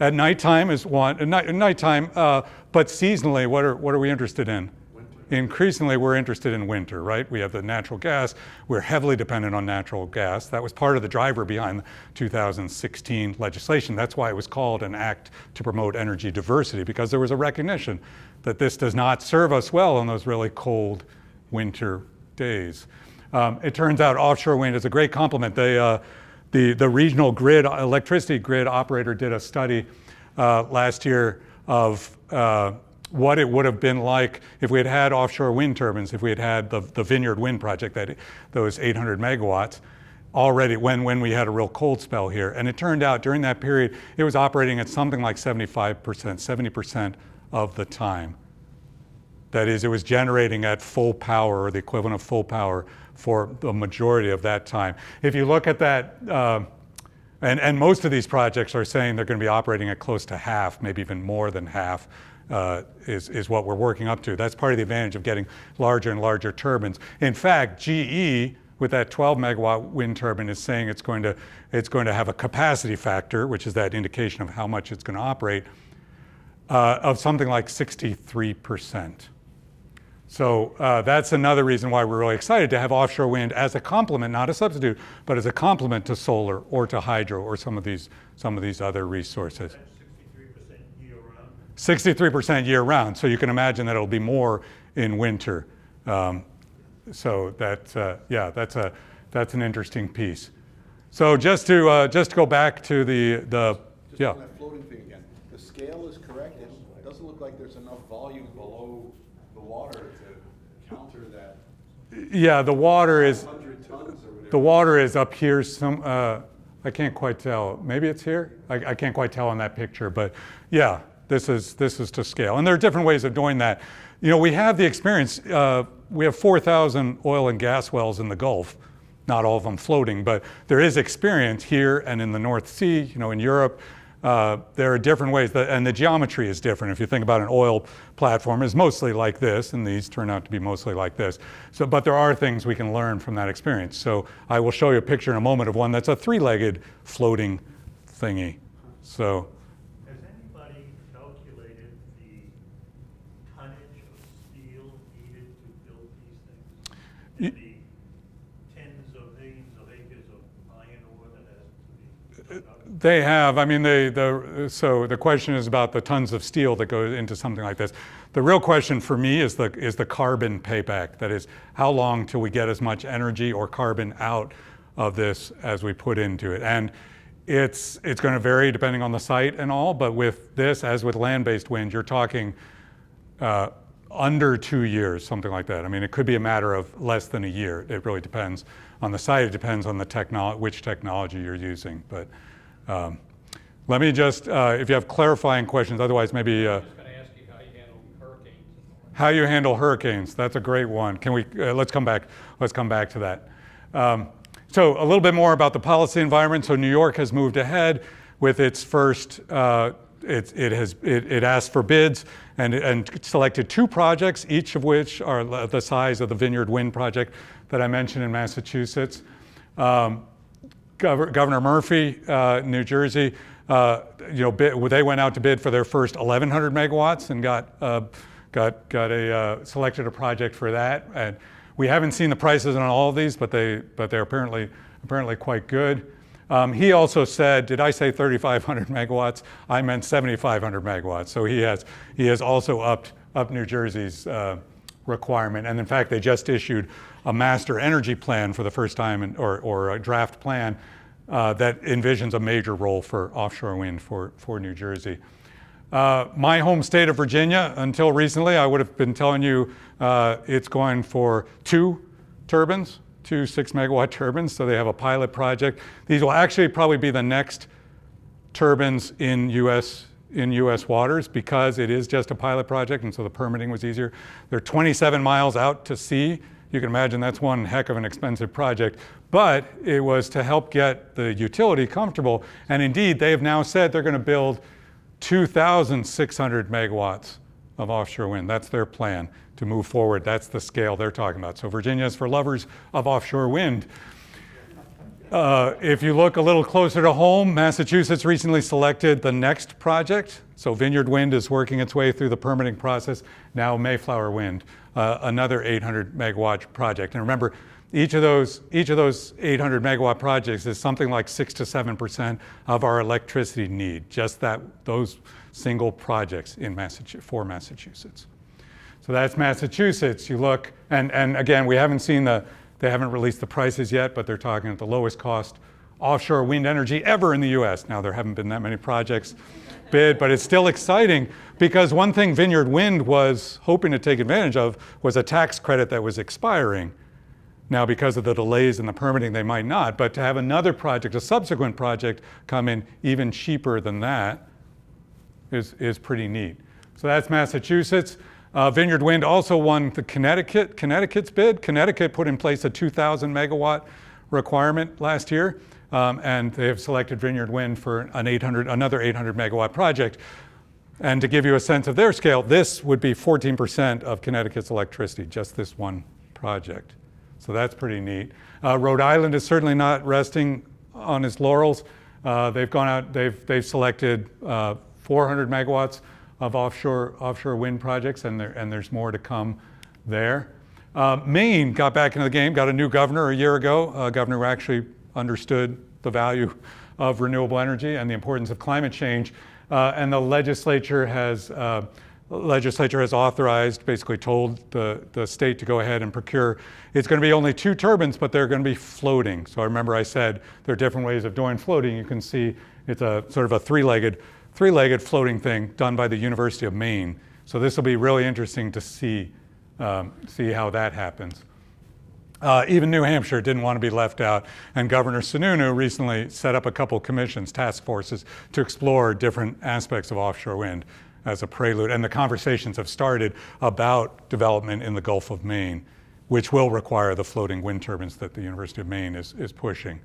At nighttime is one. At nighttime, but seasonally, what are we interested in? Increasingly, we're interested in winter, right? We have the natural gas. We're heavily dependent on natural gas. That was part of the driver behind the 2016 legislation. That's why it was called an act to promote energy diversity, because there was a recognition that this does not serve us well on those really cold winter days. It turns out offshore wind is a great complement. The regional grid, electricity grid operator did a study last year of what it would have been like if we had had offshore wind turbines, if we had had the Vineyard Wind project, those 800 megawatts, already when we had a real cold spell here. And it turned out during that period, it was operating at something like 75%, 70% of the time. That is, it was generating at full power, or the equivalent of full power, for the majority of that time. If you look at that, and most of these projects are saying they're going to be operating at close to half, maybe even more than half, is what we're working up to. That's part of the advantage of getting larger and larger turbines. In fact, GE, with that 12 megawatt wind turbine, is saying it's going to have a capacity factor, which is that indication of how much it's going to operate, of something like 63%. So that's another reason why we're really excited to have offshore wind as a complement, not a substitute, but as a complement to solar or to hydro or some of these other resources. 63% year-round. 63% year-round. So you can imagine that it'll be more in winter. So that yeah, that's an interesting piece. So just to go back to the Just yeah. on that floating thing again, the scale is correct. It doesn't look like there's enough volume below the water to counter that Yeah, the water is 100 tons or whatever. the water is up here. I can't quite tell. Maybe it's here. I can't quite tell on that picture, but yeah, this is to scale. And there are different ways of doing that. You know, we have the experience. We have 4,000 oil and gas wells in the Gulf. Not all of them floating, but there is experience here and in the North Sea. You know, in Europe. There are different ways, and the geometry is different. If you think about an oil platform, it's mostly like this, and these turn out to be mostly like this. So, but there are things we can learn from that experience. So I will show you a picture in a moment of one that's a three-legged floating thingy. So, Has anybody calculated the tonnage of steel needed to build these things? The tens of millions of acres of iron ore that has to be dug up? they have. I mean, so the question is about the tons of steel that goes into something like this. The real question for me is the carbon payback. That is, how long till we get as much energy or carbon out of this as we put into it? And it's going to vary depending on the site and all, but with this, as with land-based wind, you're talking under 2 years, something like that. I mean, it could be a matter of less than a year. It really depends on the site. It depends on the which technology you're using. But let me just, if you have clarifying questions, otherwise maybe. I was going to ask you how you handle hurricanes. How you handle hurricanes? That's a great one. Can we? Let's come back. Let's come back to that. So a little bit more about the policy environment. So New York has moved ahead with its first. It asked for bids and selected 2 projects, each of which are the size of the Vineyard Wind project that I mentioned in Massachusetts. Governor Murphy, New Jersey, they went out to bid for their first 1,100 megawatts and selected a project for that. And we haven't seen the prices on all of these, but they're apparently quite good. He also said, did I say 3,500 megawatts? I meant 7,500 megawatts. So he has also upped New Jersey's requirement. And in fact, they just issued a master energy plan for the first time, or a draft plan that envisions a major role for offshore wind for New Jersey. My home state of Virginia, until recently, I would have been telling you it's going for 2 turbines. 2 6-megawatt turbines, so they have a pilot project. These will actually probably be the next turbines in U.S. waters because it is just a pilot project, and so the permitting was easier. They're 27 miles out to sea. You can imagine that's one heck of an expensive project, but it was to help get the utility comfortable, and indeed, they have now said they're going to build 2,600 megawatts of offshore wind. That's their plan to move forward. That's the scale they're talking about. So Virginia is for lovers of offshore wind. If you look a little closer to home, Massachusetts recently selected the next project. So Vineyard Wind is working its way through the permitting process. Now Mayflower Wind, another 800 megawatt project. And remember, each of those 800 megawatt projects is something like 6 to 7% of our electricity need. Just those single projects for Massachusetts. So that's Massachusetts. You look, and again, we haven't seen they haven't released the prices yet, but they're talking at the lowest cost offshore wind energy ever in the US. Now, there haven't been that many projects bid, but it's still exciting because one thing Vineyard Wind was hoping to take advantage of was a tax credit that was expiring. Now, because of the delays in the permitting, they might not, but to have another project, a subsequent project, come in even cheaper than that is pretty neat. So that's Massachusetts. Vineyard Wind also won the Connecticut's bid. Connecticut put in place a 2,000 megawatt requirement last year, and they have selected Vineyard Wind for another 800 megawatt project. And to give you a sense of their scale, this would be 14% of Connecticut's electricity, just this one project. So that's pretty neat. Rhode Island is certainly not resting on its laurels. They've gone out, they've selected 400 megawatts of offshore wind projects, and there's more to come there. Maine got back into the game, got a new governor a year ago, a governor who actually understood the value of renewable energy and the importance of climate change. And the legislature has authorized, basically told the state to go ahead and procure. It's going to be only 2 turbines, but they're going to be floating. So I remember I said there are different ways of doing floating. You can see it's a sort of a three-legged floating thing done by the University of Maine. So this will be really interesting to see how that happens. Even New Hampshire didn't want to be left out, and Governor Sununu recently set up a couple commissions, task forces, to explore different aspects of offshore wind as a prelude. And the conversations have started about development in the Gulf of Maine, which will require the floating wind turbines that the University of Maine is pushing.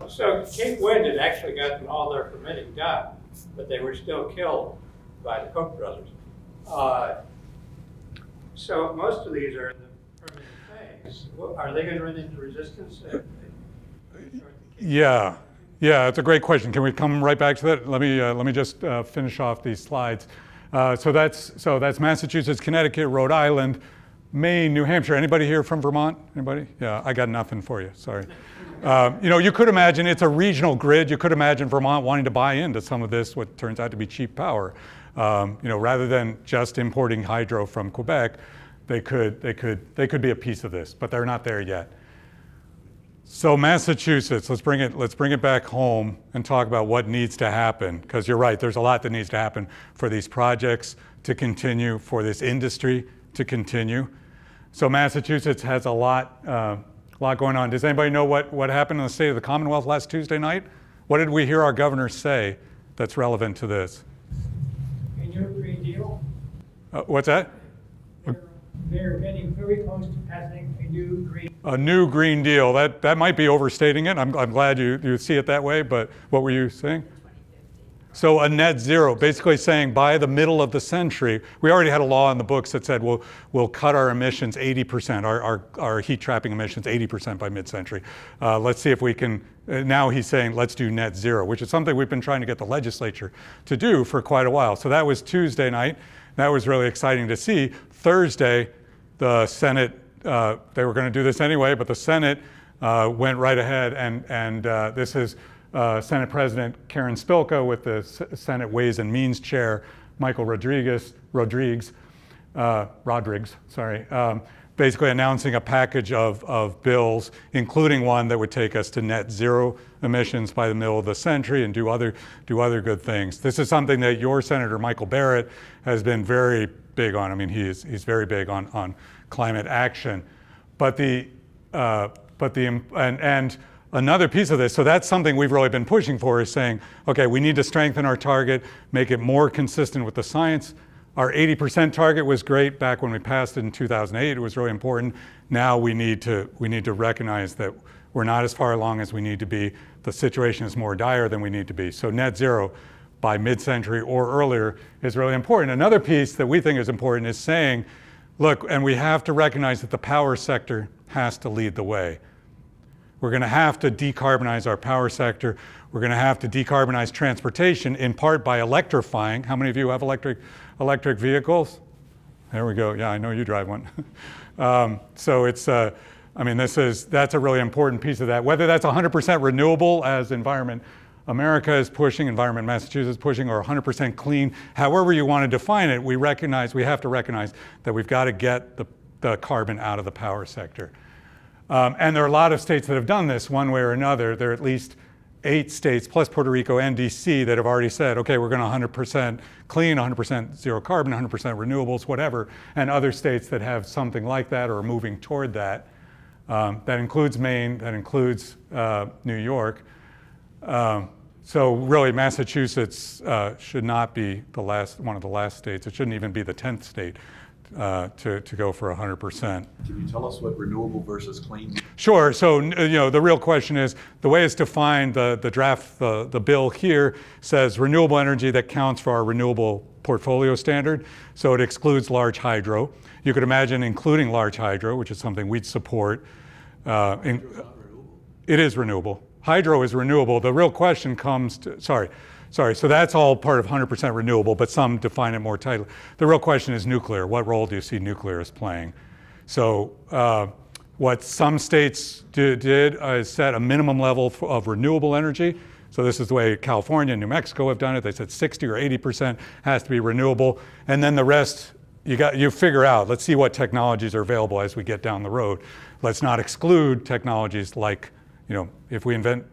So Cape Wind had actually gotten all their permitting done, but they were still killed by the Koch brothers. So most of these are in the permitting phase. Are they going to run into resistance? Yeah, it's a great question. Can we come right back to that? Let me just finish off these slides. So that's Massachusetts, Connecticut, Rhode Island, Maine, New Hampshire. Anybody here from Vermont? Anybody? Yeah, I got nothing for you. Sorry. You could imagine it's a regional grid. You could imagine Vermont wanting to buy into some of this, what turns out to be cheap power. Rather than just importing hydro from Quebec, they could be a piece of this, but they're not there yet. So Massachusetts, let's bring it back home and talk about what needs to happen, because you're right, there's a lot that needs to happen for these projects to continue, for this industry to continue. So Massachusetts has a lot going on. Does anybody know what happened in the state of the Commonwealth last Tuesday night? What did we hear our governor say that's relevant to this? A new Green Deal? What's that? They're getting very close to passing a new Green Deal. That might be overstating it. I'm glad you see it that way, but what were you saying? So a net zero, basically saying by the middle of the century, we already had a law in the books that said we'll cut our emissions 80%, our heat trapping emissions 80% by mid-century. Let's see if we can, now he's saying let's do net zero, which is something we've been trying to get the legislature to do for quite a while. So that was Tuesday night. That was really exciting to see. Thursday, the Senate, they were going to do this anyway, but the Senate went right ahead and this is Senate President Karen Spilka with the Senate Ways and Means Chair Michael Rodriguez, basically announcing a package of bills, including one that would take us to net zero emissions by the middle of the century and do other good things. This is something that your Senator Michael Barrett has been very big on. I mean, he's very big on climate action, another piece of this, so that's something we've really been pushing for, is saying, okay, we need to strengthen our target, make it more consistent with the science. Our 80% target was great back when we passed it in 2008. It was really important. Now we need to recognize that we're not as far along as we need to be. The situation is more dire than we need to be. So net zero by mid-century or earlier is really important. Another piece that we think is important is saying, look, and we have to recognize that the power sector has to lead the way. We're going to have to decarbonize our power sector. We're going to have to decarbonize transportation, in part by electrifying. How many of you have electric vehicles? There we go. Yeah, I know you drive one. So it's, that's a really important piece of that. Whether that's 100% renewable, as Environment America is pushing, Environment Massachusetts is pushing, or 100% clean, however you want to define it, we have to recognize that we've got to get the carbon out of the power sector. And there are a lot of states that have done this one way or another. There are at least 8 states, plus Puerto Rico and DC, that have already said, okay, we're going to 100% clean, 100% zero carbon, 100% renewables, whatever. And other states that have something like that or are moving toward that. That includes Maine, that includes New York. So really, Massachusetts should not be one of the last states. It shouldn't even be the 10th state to go for 100%. Can you tell us what renewable versus clean? Sure. So the real question is, the way it's defined, the draft, the bill here says renewable energy that counts for our renewable portfolio standard. So it excludes large hydro. You could imagine including large hydro, which is something we'd support. It is renewable. Hydro is renewable. The real question comes to, Sorry, so that's all part of 100% renewable, but some define it more tightly. The real question is nuclear. What role do you see nuclear as playing? So what some states did is set a minimum level of renewable energy. So this is the way California and New Mexico have done it. They said 60 or 80% has to be renewable. And then the rest, you figure out, let's see what technologies are available as we get down the road. Let's not exclude technologies like, if we invent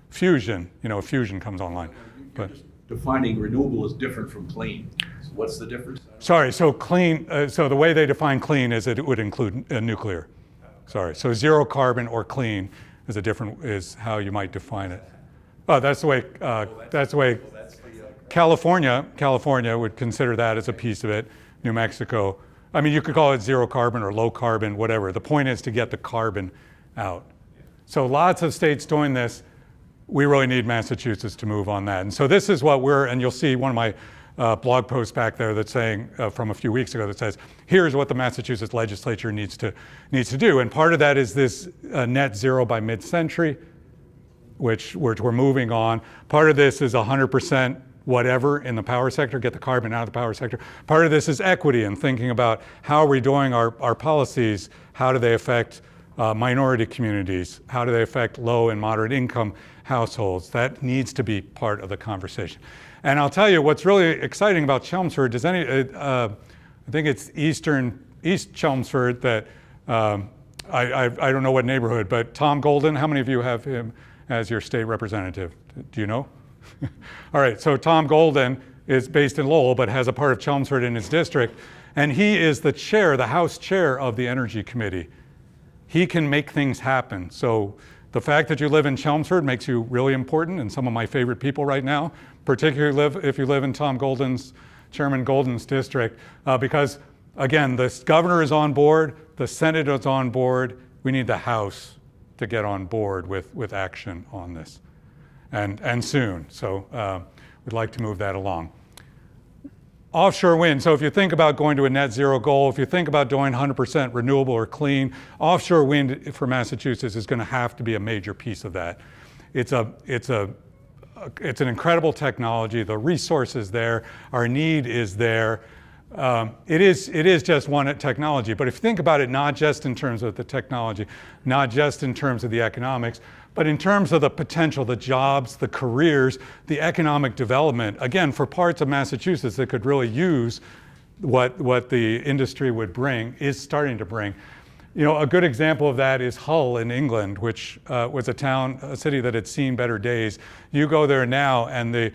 fusion, fusion comes online. You're just defining renewable is different from clean. So what's the difference? Sorry, so clean, so the way they define clean is that it would include nuclear. Sorry, so zero carbon or clean is how you might define it. Oh, that's the way, California would consider that as a piece of it. New Mexico, I mean, you could call it zero carbon or low carbon, whatever. The point is to get the carbon out. So lots of states doing this. We really need Massachusetts to move on that. And so this is what and you'll see one of my blog posts back there that's saying, from a few weeks ago, that says, here's what the Massachusetts legislature needs to do. And part of that is this net zero by mid-century, which we're moving on. Part of this is 100% whatever in the power sector, get the carbon out of the power sector. Part of this is equity and thinking about how are we doing our policies, how do they affect minority communities, how do they affect low and moderate income households. That needs to be part of the conversation. And I'll tell you what's really exciting about Chelmsford is I think it's East Chelmsford that, I don't know what neighborhood, but Tom Golden, how many of you have him as your state representative? Do you know? All right, so Tom Golden is based in Lowell, but has a part of Chelmsford in his district. And he is the chair, the House chair of the Energy Committee. He can make things happen. So the fact that you live in Chelmsford makes you really important and some of my favorite people right now, particularly if you live in Chairman Golden's district, because again, the governor is on board, the Senate is on board, we need the House to get on board with action on this, and soon. So we'd like to move that along. Offshore wind, so if you think about going to a net zero goal, if you think about doing 100% renewable or clean, offshore wind for Massachusetts is going to have to be a major piece of that. It's an incredible technology, the resource is there, our need is there. It is just one technology, but if you think about it not just in terms of the technology, not just in terms of the economics, but in terms of the potential, the jobs, the careers, the economic development, again, for parts of Massachusetts that could really use what the industry would bring, is starting to bring. A good example of that is Hull in England, which was a city that had seen better days. You go there now and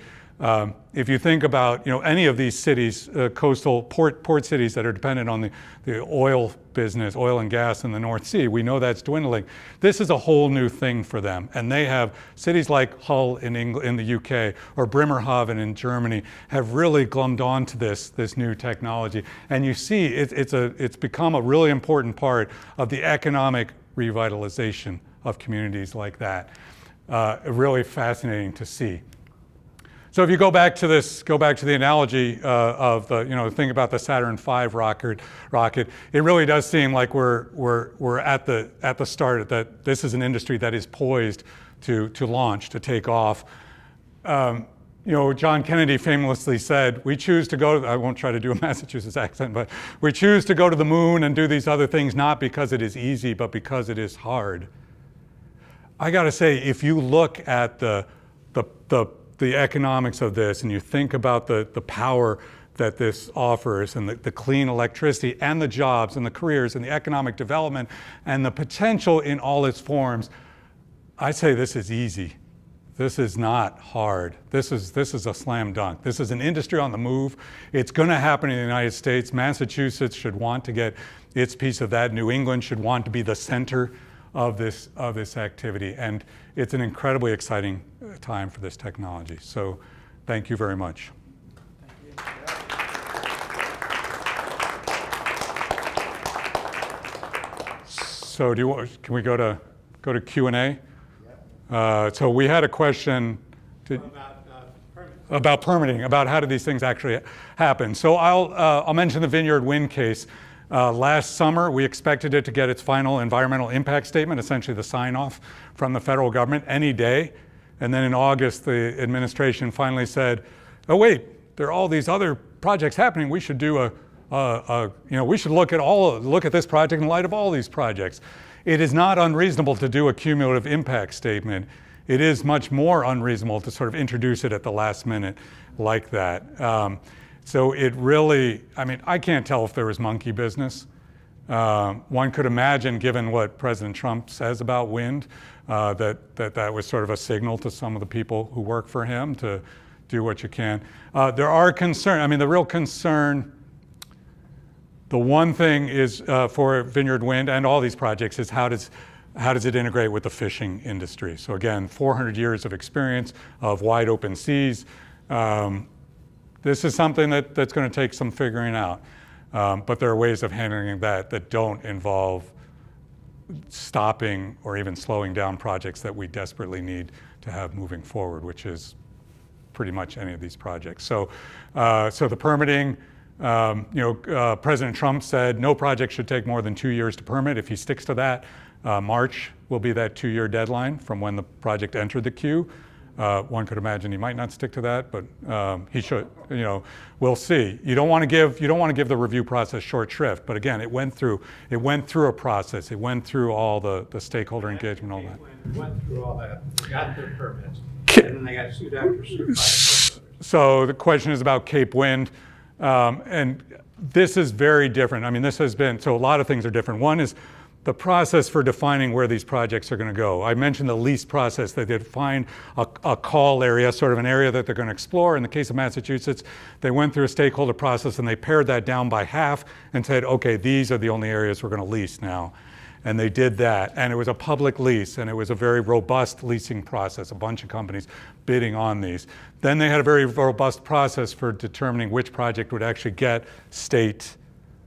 if you think about any of these cities, coastal port cities that are dependent on the oil business, oil and gas in the North Sea, we know that's dwindling. This is a whole new thing for them, and they have cities like Hull in the UK or Bremerhaven in Germany have really glommed onto this new technology, and you see it's become a really important part of the economic revitalization of communities like that. Really fascinating to see. So if you go back to the analogy of think about the Saturn V rocket, it really does seem like we're at the start, that this is an industry that is poised to launch, to take off. John Kennedy famously said, we choose to go, I won't try to do a Massachusetts accent, but we choose to go to the moon and do these other things not because it is easy, but because it is hard. I gotta say, if you look at the economics of this and you think about the power that this offers and the clean electricity and the jobs and the careers and the economic development and the potential in all its forms, I say this is easy. This is not hard. This is a slam dunk. This is an industry on the move. It's going to happen in the United States. Massachusetts should want to get its piece of that. New England should want to be the center of this activity, and it's an incredibly exciting time for this technology. So, thank you very much. So, can we go to Q&A? So we had a question about permitting, about how do these things actually happen. So I'll mention the Vineyard Wind case. Last summer, we expected it to get its final environmental impact statement, essentially the sign-off from the federal government, any day. And then in August, the administration finally said, oh wait, there are all these other projects happening. We should do we should look at this project in light of all these projects. It is not unreasonable to do a cumulative impact statement. It is much more unreasonable to sort of introduce it at the last minute like that. So it really, I mean, I can't tell if there was monkey business. One could imagine, given what President Trump says about wind, that was sort of a signal to some of the people who work for him to do what you can. There are concerns. I mean, the real concern, the one thing is for Vineyard Wind and all these projects is how does it integrate with the fishing industry? So again, 400 years of experience of wide open seas. This is something that's going to take some figuring out. But there are ways of handling that don't involve stopping or even slowing down projects that we desperately need to have moving forward, which is pretty much any of these projects. So, so the permitting, President Trump said no project should take more than 2 years to permit. If he sticks to that, March will be that 2-year deadline from when the project entered the queue. One could imagine he might not stick to that, but he should. We'll see. You don't want to give the review process short shrift. But again, it went through a process. It went through all the stakeholder engagement, all that. Went through all that, got their permits, and then they got sued after sued. So the question is about Cape Wind, and this is very different. I mean, this has been, so a lot of things are different. One is the process for defining where these projects are going to go. I mentioned the lease process. They define a call area, sort of an area that they're going to explore. In the case of Massachusetts, they went through a stakeholder process and they pared that down by half and said, okay, these are the only areas we're going to lease now. And they did that, and it was a public lease, and it was a very robust leasing process, a bunch of companies bidding on these. Then they had a very robust process for determining which project would actually get state,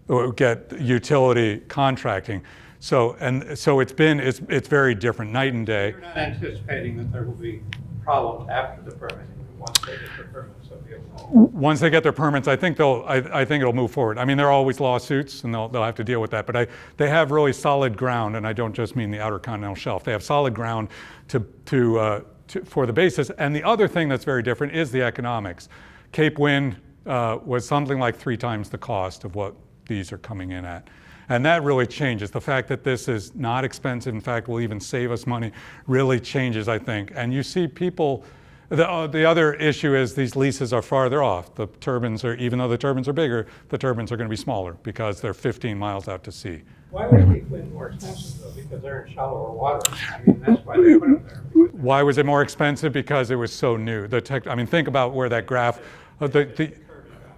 or get utility contracting. So it's very different, night and day. You're not anticipating that there will be problems after the permitting. Once they get their permits, they'll be able to. Once they get their permits, I think it'll move forward. I mean, there are always lawsuits, and they'll have to deal with that. But they have really solid ground, and I don't just mean the outer continental shelf. They have solid ground for the basis. And the other thing that's very different is the economics. Cape Wind was something like 3 times the cost of what these are coming in at. And that really changes. The fact that this is not expensive, in fact, will even save us money, really changes, I think. And you see people, the other issue is these leases are farther off. The turbines are, even though the turbines are bigger, the turbines are going to be smaller because they're 15 miles out to sea. Why would Cape Wind more expensive though? Because they're in shallower water. I mean, that's why they put them there. Why was it more expensive? Because it was so new. I mean, think about where that graph, the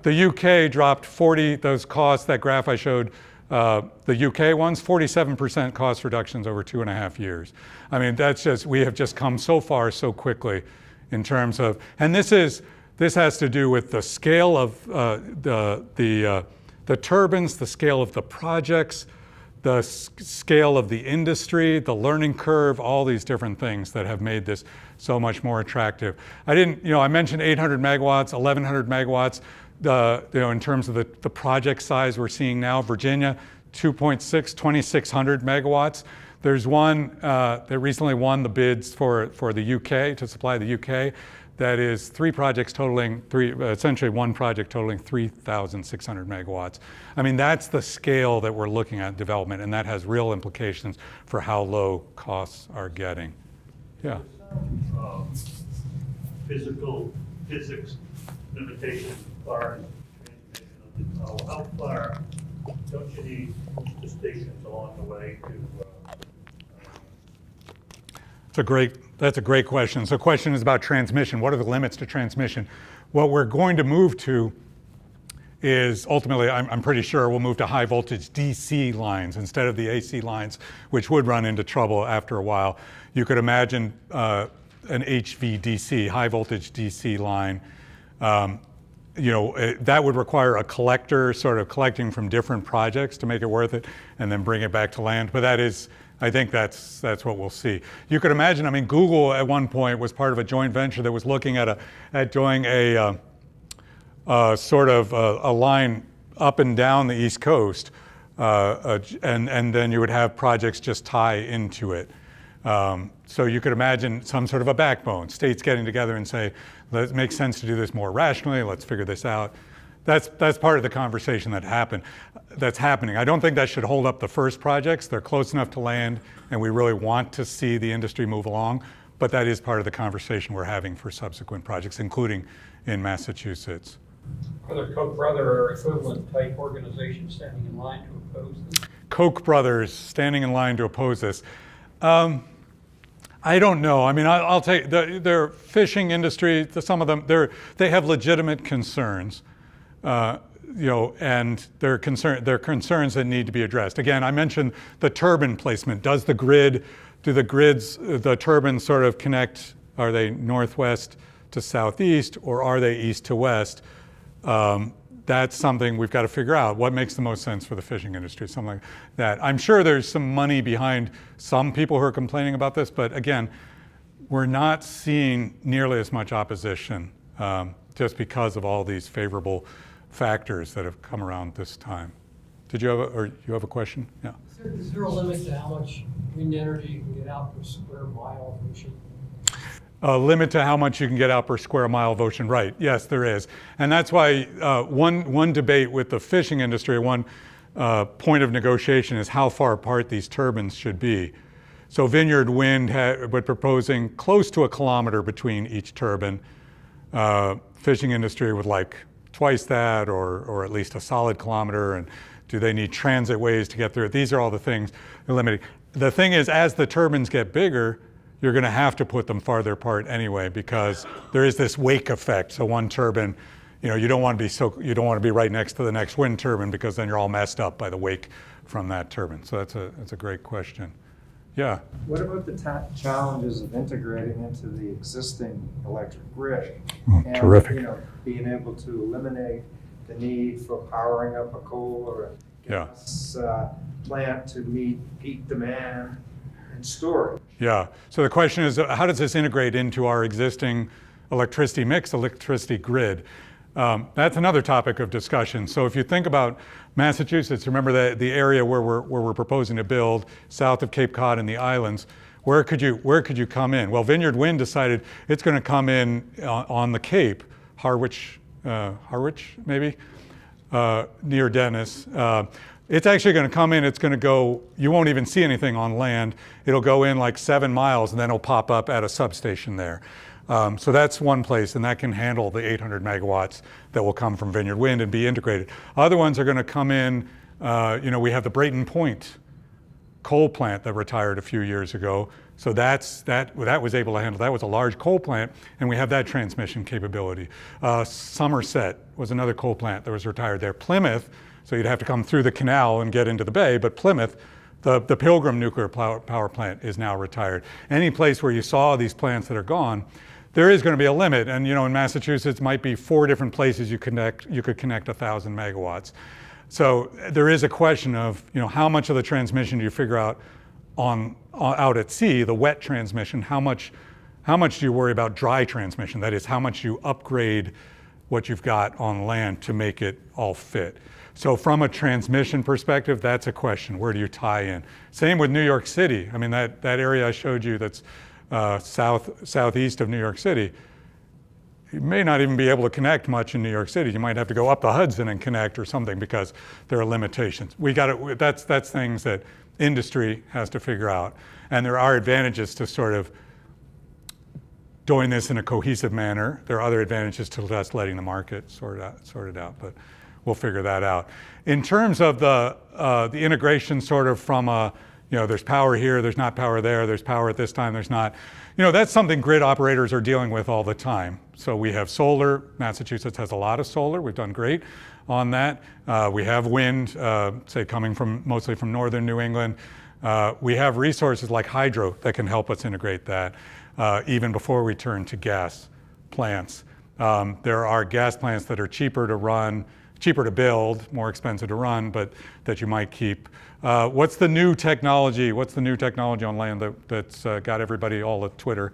UK dropped 40, those costs, that graph I showed, the UK ones, 47% cost reductions over 2.5 years. I mean, that's just, we have just come so far so quickly in terms of, and this has to do with the scale of the turbines, the scale of the projects, the scale of the industry, the learning curve, all these different things that have made this so much more attractive. I mentioned 800 megawatts, 1100 megawatts. In terms of the project size we're seeing now, Virginia, 2.6, 2,600 megawatts. There's one that recently won the bids for the UK, to supply the UK. That is 3 projects totaling, essentially one project totaling 3,600 megawatts. I mean, that's the scale that we're looking at in development, and that has real implications for how low costs are getting. Yeah. Physics limitations as far as transmission of the power. How far don't you need the stations along the way to? That's a great question. So the question is about transmission. What are the limits to transmission? What we're going to move to is ultimately, I'm pretty sure we'll move to high voltage DC lines instead of the AC lines, which would run into trouble after a while. You could imagine an HVDC, high voltage DC line. That would require a collector sort of collecting from different projects to make it worth it and then bring it back to land. But I think that's what we'll see. You could imagine, I mean, Google at one point was part of a joint venture that was looking at doing a sort of a line up and down the East Coast, and then you would have projects just tie into it. So you could imagine some sort of a backbone, states getting together and say, it makes sense to do this more rationally, let's figure this out. That's part of the conversation that's happening. I don't think that should hold up the first projects. They're close enough to land, and we really want to see the industry move along, but that is part of the conversation we're having for subsequent projects, including in Massachusetts. Are there Koch brother or equivalent type organizations standing in line to oppose this? Koch brothers standing in line to oppose this. I don't know. I mean, I'll take their fishing industry. Some of them, they have legitimate concerns, and they're concerns that need to be addressed. Again, I mentioned the turbine placement. Do the turbines sort of connect? Are they northwest to southeast, or are they east to west? That's something we've got to figure out. What makes the most sense for the fishing industry? Something like that. I'm sure there's some money behind some people who are complaining about this, but again, we're not seeing nearly as much opposition just because of all these favorable factors that have come around this time. Did you have a question? Yeah. Is there a limit to how much wind energy you can get out per square mile of ocean? A limit to how much you can get out per square mile of ocean, right? Yes, there is. And that's why one debate with the fishing industry, one point of negotiation is how far apart these turbines should be. So Vineyard Wind was proposing close to 1 kilometer between each turbine. Fishing industry would like twice that, or at least a solid kilometer. And do they need transit ways to get through it? These are all the things they're limiting. The thing is, as the turbines get bigger, you're going to have to put them farther apart anyway, because there is this wake effect. So one turbine, you don't want to be right next to the next wind turbine, because then you're all messed up by the wake from that turbine. So that's a great question. Yeah. What about the challenges of integrating into the existing electric grid? And, terrific. Being able to eliminate the need for powering up a coal or a gas plant to meet peak demand and storage. Yeah. So the question is, how does this integrate into our existing electricity mix, electricity grid? That's another topic of discussion. So if you think about Massachusetts, remember the area where we're proposing to build south of Cape Cod and the islands. Where could you come in? Well, Vineyard Wind decided it's going to come in on the Cape, Harwich maybe, near Dennis. It's actually going to come in, it's going to go, you won't even see anything on land. It'll go in like 7 miles, and then it'll pop up at a substation there. So that's one place, and that can handle the 800 megawatts that will come from Vineyard Wind and be integrated. Other ones are going to come in, we have the Brayton Point coal plant that retired a few years ago. So that was able to handle, that was a large coal plant, and we have that transmission capability. Somerset was another coal plant that was retired there. Plymouth, so you'd have to come through the canal and get into the bay, but Plymouth, the Pilgrim nuclear power plant is now retired. Any place where you saw these plants that are gone, there is going to be a limit. And in Massachusetts, might be 4 different places you could connect 1,000 megawatts. So there is a question of, how much of the transmission do you figure out out at sea, the wet transmission? How much do you worry about dry transmission? That is, how much you upgrade what you've got on land to make it all fit. So from a transmission perspective, that's a question. Where do you tie in? Same with New York City. I mean, that area I showed you that's southeast of New York City, you may not even be able to connect much in New York City. You might have to go up the Hudson and connect or something, because there are limitations. That's things that industry has to figure out. And there are advantages to sort of doing this in a cohesive manner. There are other advantages to just letting the market sort it out, but we'll figure that out. In terms of the integration sort of from there's power here, there's not power there, there's power at this time, there's not. That's something grid operators are dealing with all the time. So we have solar. Massachusetts has a lot of solar. We've done great on that. We have wind, say coming mostly from northern New England. We have resources like hydro that can help us integrate that even before we turn to gas plants. There are gas plants that are cheaper to run, cheaper to build, more expensive to run, but that you might keep. What's the new technology? What's the new technology on land that's got everybody all at Twitter?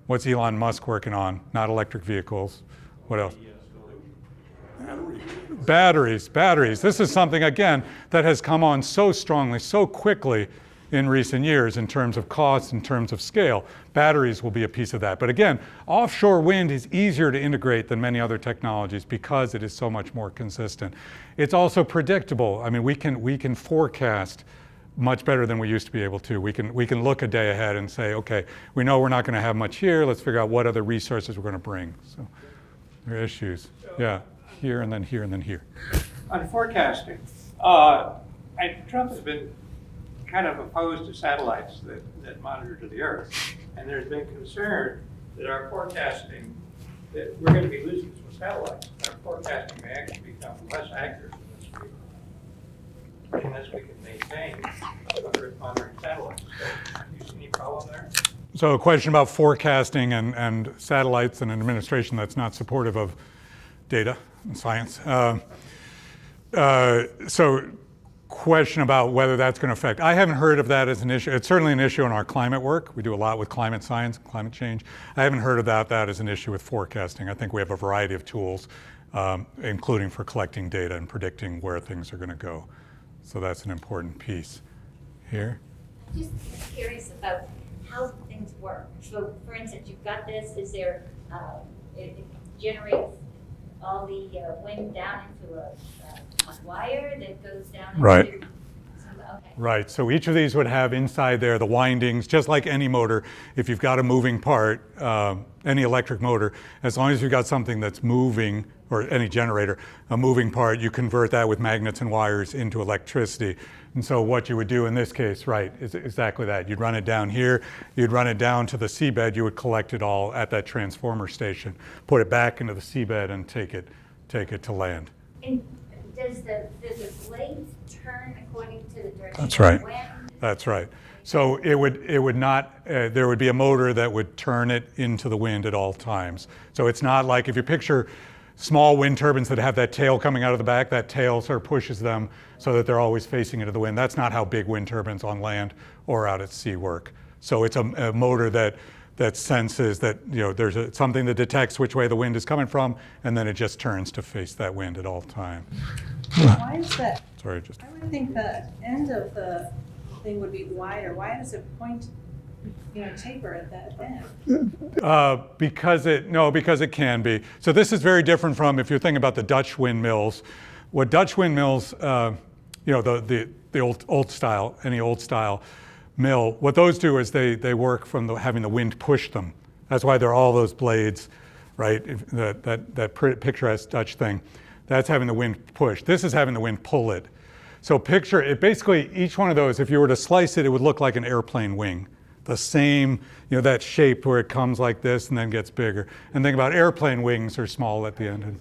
What's Elon Musk working on? Not electric vehicles. What else? Batteries. This is something, again, that has come on so strongly, so quickly in recent years in terms of cost, in terms of scale. Batteries will be a piece of that. But again, offshore wind is easier to integrate than many other technologies because it is so much more consistent. It's also predictable. I mean, we can forecast much better than we used to be able to. We can look a day ahead and say, okay, we know we're not going to have much here. Let's figure out what other resources we're going to bring. So there are issues. Yeah, here and then here and then here. On forecasting, Trump has been kind of opposed to satellites that monitor to the Earth, and there's been concern that our forecasting, that we're going to be losing some satellites. Our forecasting may actually become less accurate unless we can maintain Earth monitoring satellites. So, do you see any problem there? So a question about forecasting and satellites and an administration that's not supportive of data and science. So question about whether that's going to affect. I haven't heard of that as an issue. It's certainly an issue in our climate work. We do a lot with climate science, climate change. I haven't heard of that as an issue with forecasting. I think we have a variety of tools, including for collecting data and predicting where things are going to go. So that's an important piece. Here? I'm just curious about how things work. So for instance, you've got this, is there, it generates all the wind down into a wire that goes down into... Right. Okay. Right, so each of these would have inside there the windings, just like any motor. If you've got a moving part, any electric motor, as long as you've got something that's moving, or any generator, a moving part, you convert that with magnets and wires into electricity. And so what you would do in this case, right, is exactly that. You'd run it down here, you'd run it down to the seabed, you would collect it all at that transformer station, put it back into the seabed and take it to land. And does the blade turn according to the direction That's right. of the wind? That's right. So it would not, there would be a motor that would turn it into the wind at all times. So it's not like, if you picture small wind turbines that have that tail coming out of the back, that tail sort of pushes them so that they're always facing into the wind. That's not how big wind turbines on land or out at sea work. So it's a motor that senses that, you know, there's something that detects which way the wind is coming from, and then it just turns to face that wind at all times. Why is that? Sorry, just. I would think the end of the thing would be wider. Why does it point, you know, taper at that end? Because it can be. So this is very different from, if you're thinking about the Dutch windmills. What Dutch windmills, you know, the old style, any old style mill, what those do is they work from having the wind push them. That's why there are all those blades, right? That picturesque Dutch thing. That's having the wind push. This is having the wind pull it. So picture it, basically each one of those, if you were to slice it, it would look like an airplane wing. The same, you know, that shape where it comes like this and then gets bigger. And think about airplane wings are small at the end.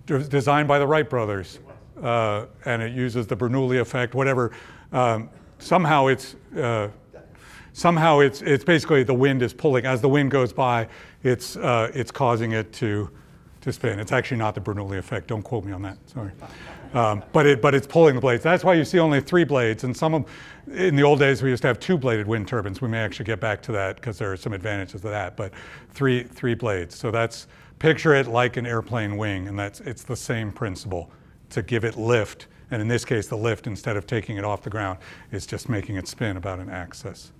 Designed by the Wright brothers. And it uses the Bernoulli effect, whatever. Somehow it's basically the wind is pulling. As the wind goes by, it's causing it to spin. It's actually not the Bernoulli effect. Don't quote me on that. Sorry. But it's pulling the blades. That's why you see only 3 blades. And in the old days, we used to have 2-bladed wind turbines. We may actually get back to that because there are some advantages to that. But three blades. So picture it like an airplane wing, and it's the same principle to give it lift. And in this case, the lift, instead of taking it off the ground, is just making it spin about an axis.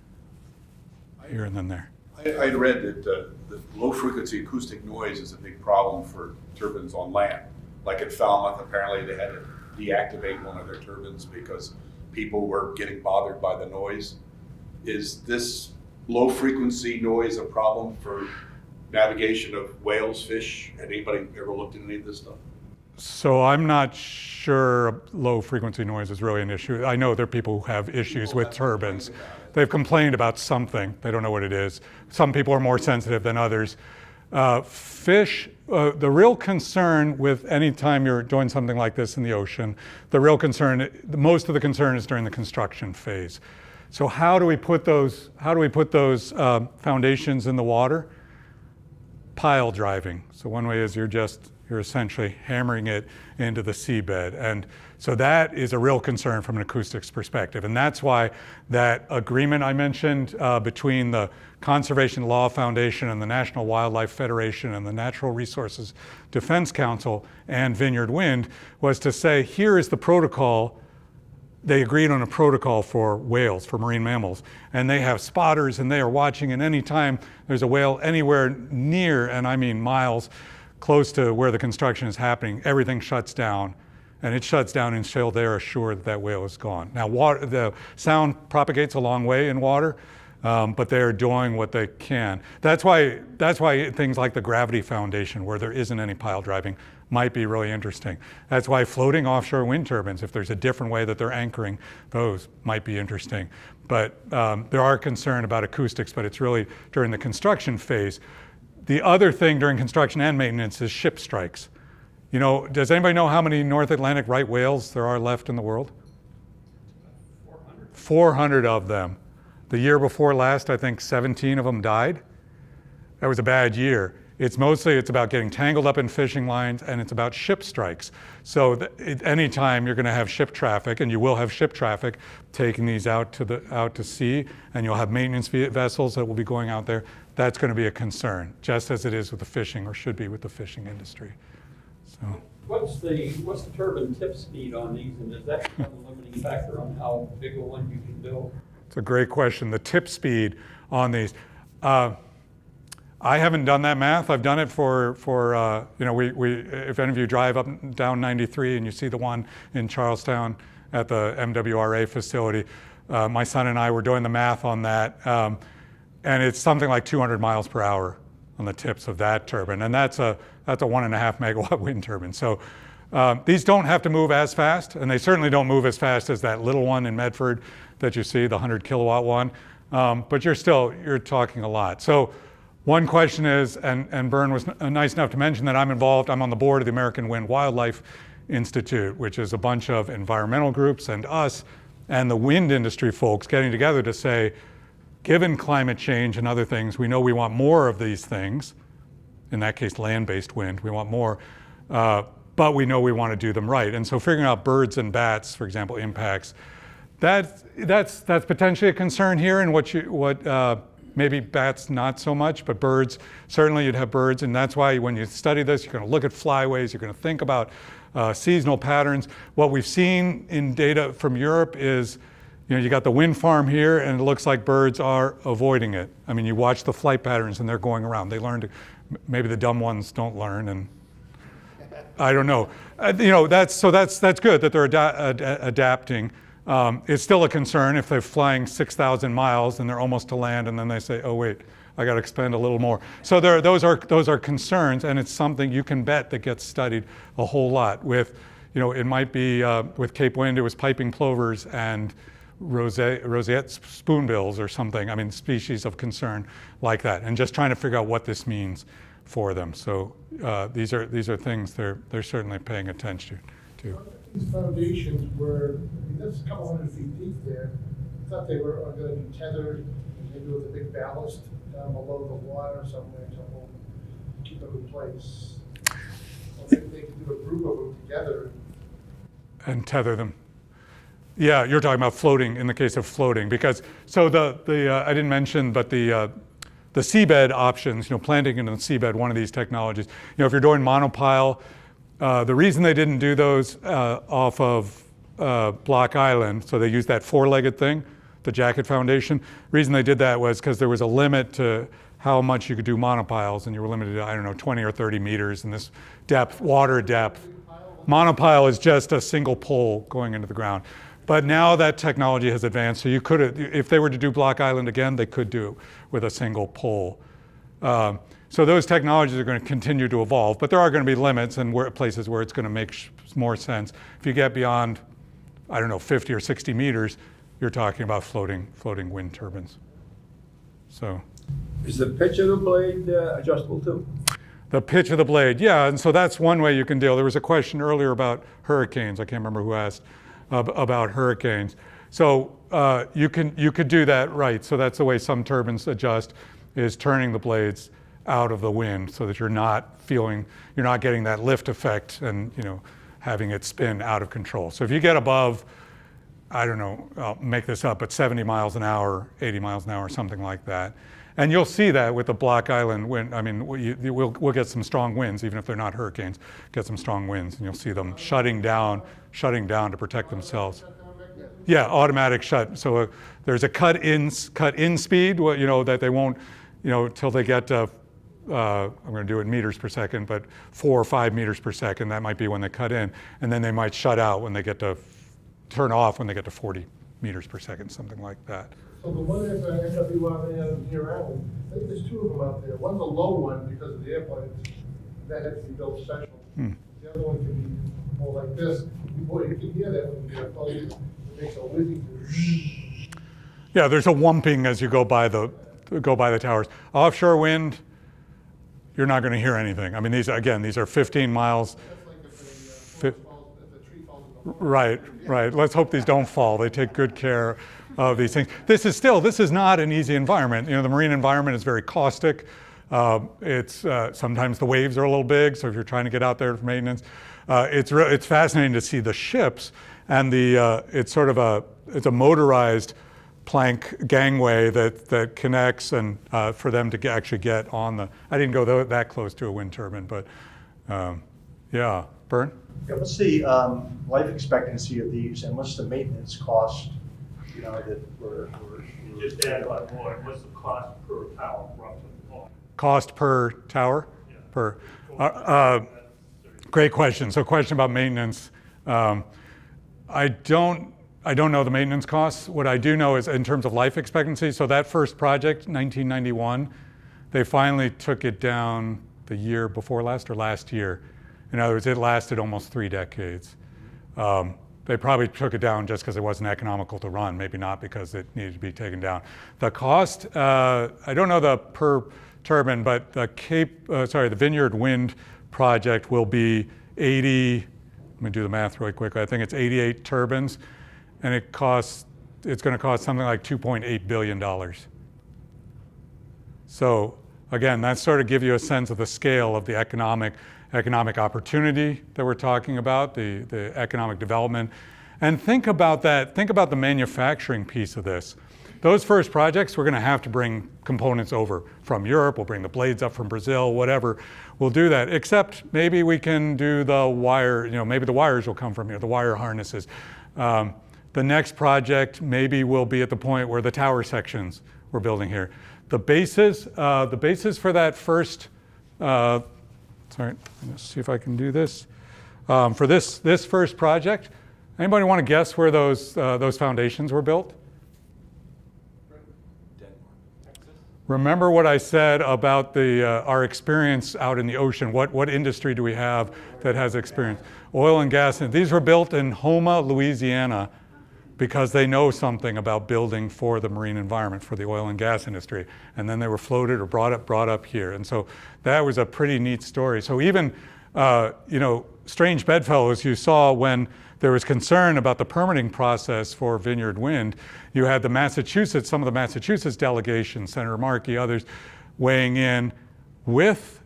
Here and then there. I had read that the low-frequency acoustic noise is a big problem for turbines on land. Like at Falmouth, apparently they had to deactivate one of their turbines because people were getting bothered by the noise. Is this low-frequency noise a problem for navigation of whales, fish? Had anybody ever looked at any of this stuff? So I'm not sure low-frequency noise is really an issue. I know there are people who have issues with turbines. They've complained about something. They don't know what it is. Some people are more sensitive than others. Fish, the real concern with any time you're doing something like this in the ocean, most of the concern is during the construction phase. So how do we put those foundations in the water? Pile driving. So one way is you're essentially hammering it into the seabed. And so that is a real concern from an acoustics perspective. And that's why that agreement I mentioned between the Conservation Law Foundation and the National Wildlife Federation and the Natural Resources Defense Council and Vineyard Wind was to say, here is the protocol they agreed on a protocol for whales, for marine mammals, and they have spotters, and they are watching, and anytime there's a whale anywhere near, and I mean miles, close to where the construction is happening, everything shuts down, and it shuts down until they're assured that that whale is gone. Now, the sound propagates a long way in water, but they're doing what they can. That's why things like the gravity foundation, where there isn't any pile driving, might be really interesting. That's why floating offshore wind turbines, if there's a different way that they're anchoring, those might be interesting. But there are concern about acoustics, but it's really during the construction phase. The other thing during construction and maintenance is ship strikes. You know, does anybody know how many North Atlantic right whales there are left in the world? 400. 400 of them. The year before last, I think 17 of them died. That was a bad year. It's about getting tangled up in fishing lines, and it's about ship strikes. So anytime you're going to have ship traffic, and you will have ship traffic taking these out to sea, and you'll have maintenance vessels that will be going out there, that's going to be a concern, just as it is with the fishing, or should be with the fishing industry. So. What's the turbine tip speed on these, and does that become a limiting factor on how big a one you can build? It's a great question. The tip speed on these. I haven't done that math. I've done it for you know, if any of you drive up and down 93 and you see the one in Charlestown at the MWRA facility, my son and I were doing the math on that, and it's something like 200 miles per hour on the tips of that turbine, and that's a 1.5 megawatt wind turbine. So these don't have to move as fast, and they certainly don't move as fast as that little one in Medford that you see, the 100 kilowatt one, but you're talking a lot. So one question is, and Bern was nice enough to mention that I'm on the board of the American Wind Wildlife Institute, which is a bunch of environmental groups and us and the wind industry folks getting together to say, given climate change and other things, we know we want more of these things, in that case land-based wind, we want more, but we know we want to do them right. And so figuring out birds and bats, for example, impacts, that's potentially a concern here, and maybe bats not so much, but birds, certainly you'd have birds, and that's why when you study this, you're going to look at flyways, you're going to think about seasonal patterns. What we've seen in data from Europe is, you know, you got the wind farm here, and it looks like birds are avoiding it. I mean, you watch the flight patterns, and they're going around. They learn to, maybe the dumb ones don't learn, and I don't know. You know, that's good that they're adapting. It's still a concern if they're flying 6,000 miles and they're almost to land, and then they say, oh wait, I got to expend a little more. So those are concerns, and it's something you can bet that gets studied a whole lot. With, you know, it might be with Cape Wind, it was piping plovers and roseate spoonbills or something. I mean, species of concern like that, and just trying to figure out what this means for them. So these are things they're certainly paying attention to. These foundations were, I mean, that's a couple hundred feet deep there. I thought they were going to be tethered, and maybe with a big ballast down below the water somewhere to keep them in place. Or maybe they could do a group of them together. And tether them. Yeah, you're talking about floating, in the case of floating, because, so I didn't mention, but the seabed options, you know, planting into the seabed, one of these technologies. You know, if you're doing monopile, the reason they didn't do those off of Block Island, so they used that four-legged thing, the jacket foundation. The reason they did that was because there was a limit to how much you could do monopiles, and you were limited to, I don't know, 20 or 30 meters in this depth, water depth. Monopile is just a single pole going into the ground. But now that technology has advanced, so you could, if they were to do Block Island again, they could do it with a single pole. So those technologies are going to continue to evolve, but there are going to be limits and places where it's going to make more sense. If you get beyond, I don't know, 50 or 60 meters, you're talking about floating wind turbines. So, is the pitch of the blade adjustable too? The pitch of the blade, yeah, and so that's one way you can deal. There was a question earlier about hurricanes. I can't remember who asked about hurricanes. So you could do that, right? So that's the way some turbines adjust, is turning the blades out of the wind so that you're not getting that lift effect and, you know, having it spin out of control. So if you get above, I don't know, I'll make this up, but 70 miles an hour, 80 miles an hour, something like that. And you'll see that with the Block Island wind. I mean, we'll get some strong winds, even if they're not hurricanes, get some strong winds, and you'll see them shutting down to protect themselves. Yeah, automatic shut. So there's a cut in speed, that they won't, till they get to, I'm going to do it in meters per second, but 4 or 5 meters per second. That might be when they cut in, and then they might shut out when they get to turn off when they get to 40 meters per second, something like that. So the one at NWR near Allen, I think there's 2 of them out there. One's a low one because of the airplanes. That has to be built special. The other one can be more like this. You can hear that when you get close. It makes a whizzing. Yeah, there's a whumping as you go by the towers. Offshore wind, you're not going to hear anything. I mean, these are 15 miles. Right. Let's hope these don't fall. They take good care of these things. This is not an easy environment. The marine environment is very caustic. Sometimes the waves are a little big, so if you're trying to get out there for maintenance, it's fascinating to see the ships, and it's a motorized plank gangway that connects, and for them to actually get on the. I didn't go that close to a wind turbine, but yeah, Bern? Yeah, what's the life expectancy of these, and what's the maintenance cost? That we're just add one more. What's the cost per tower, roughly? Cost per tower? Yeah. Great question. So, question about maintenance. I don't know the maintenance costs. What I do know is in terms of life expectancy. So that first project, 1991, they finally took it down the year before last or last year. In other words, it lasted almost 3 decades. They probably took it down just because it wasn't economical to run, maybe not because it needed to be taken down. The cost, I don't know the per turbine, but the Vineyard Wind project will be 80, let me do the math really quickly, I think it's 88 turbines, and it's going to cost something like $2.8 billion. So again, that sort of gives you a sense of the scale of the economic opportunity that we're talking about, the economic development. And think about that, think about the manufacturing piece of this. Those first projects, we're gonna have to bring components over from Europe, we'll bring the blades up from Brazil, whatever, we'll do that. Except maybe we can do the wire, maybe the wires will come from here, the wire harnesses. The next project maybe will be at the point where the tower sections we're building here. The bases for that first, sorry, let's see if I can do this. For this first project, anybody want to guess where those foundations were built? Remember what I said about our experience out in the ocean. What industry do we have that has experience? Oil and gas. And these were built in Houma, Louisiana, because they know something about building for the marine environment, for the oil and gas industry. And then they were floated or brought up here. And so that was a pretty neat story. So even, strange bedfellows you saw when there was concern about the permitting process for Vineyard Wind, you had some of the Massachusetts delegation, Senator Markey, others, weighing in with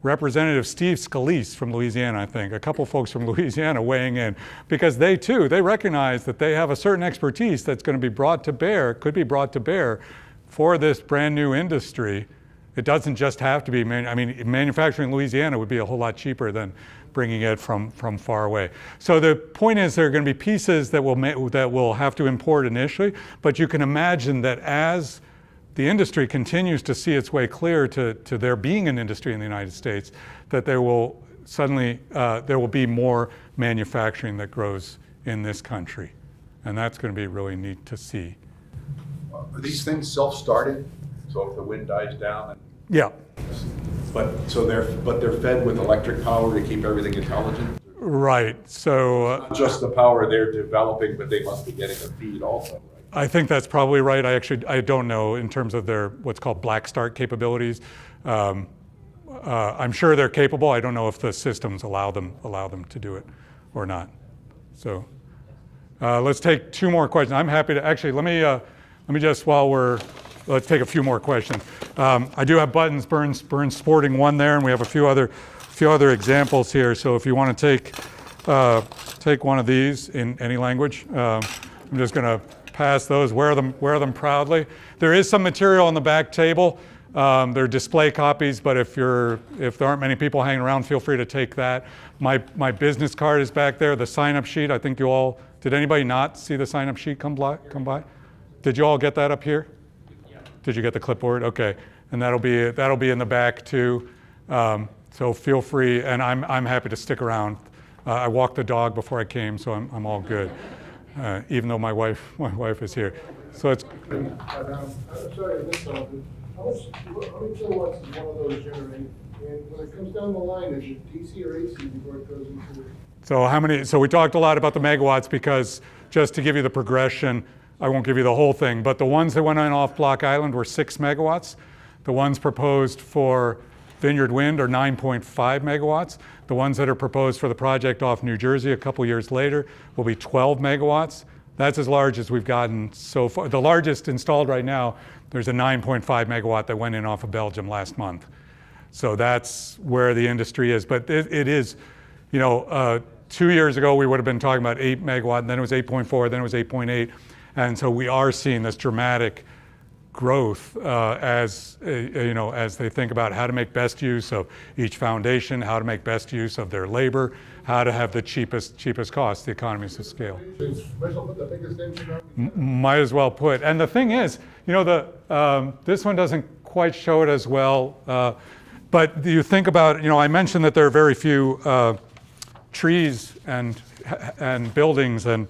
Representative Steve Scalise from Louisiana, I think, a couple folks from Louisiana weighing in, because they recognize that they have a certain expertise that's going to be brought to bear, could be brought to bear for this brand new industry. It doesn't just have to be, manufacturing in Louisiana would be a whole lot cheaper than bringing it from far away. So the point is there are going to be pieces that we'll have to import initially, but you can imagine that as the industry continues to see its way clear to there being an industry in the United States, that there will be more manufacturing that grows in this country. And that's going to be really neat to see. Are these things self-started? So if the wind dies down? Yeah. But they're fed with electric power to keep everything intelligent? Right. So not just the power they're developing, but they must be getting a feed also, right? I think that's probably right. I don't know in terms of their what's called black start capabilities. I'm sure they're capable. I don't know if the systems allow them to do it or not. So let's take 2 more questions. I'm happy to actually let me just let's take a few more questions. I do have buttons. Bern's sporting one there, and we have a few other examples here. So if you want to take one of these in any language, I'm just going to pass those. Wear them proudly. There is some material on the back table. They're display copies, but if there aren't many people hanging around, feel free to take that. My business card is back there. The sign-up sheet. I think you all Did anybody not see the sign-up sheet come by? Did you all get that up here? Yeah. Did you get the clipboard? Okay, and that'll be in the back too. So feel free, and I'm happy to stick around. I walked the dog before I came, so I'm all good. Even though my wife is here. So it's. Sorry, I missed something. How many kilowatts does one of those generate? And when it comes down the line, is it DC or AC before it goes into the? So we talked a lot about the megawatts because just to give you the progression, I won't give you the whole thing, but the ones that went on off Block Island were 6 megawatts. The ones proposed for Vineyard Wind are 9.5 megawatts. The ones that are proposed for the project off New Jersey a couple years later will be 12 megawatts. That's as large as we've gotten so far. The largest installed right now, there's a 9.5 megawatt that went in off of Belgium last month. So that's where the industry is. But it is, 2 years ago we would have been talking about 8 megawatt, and then it was 8.4, then it was 8.8. And so we are seeing this dramatic growth as they think about how to make best use of each foundation, how to make best use of their labor, how to have the cheapest cost, the economies of scale. Might as well put. And the thing is, this one doesn't quite show it as well, but you think about, I mentioned that there are very few trees and buildings and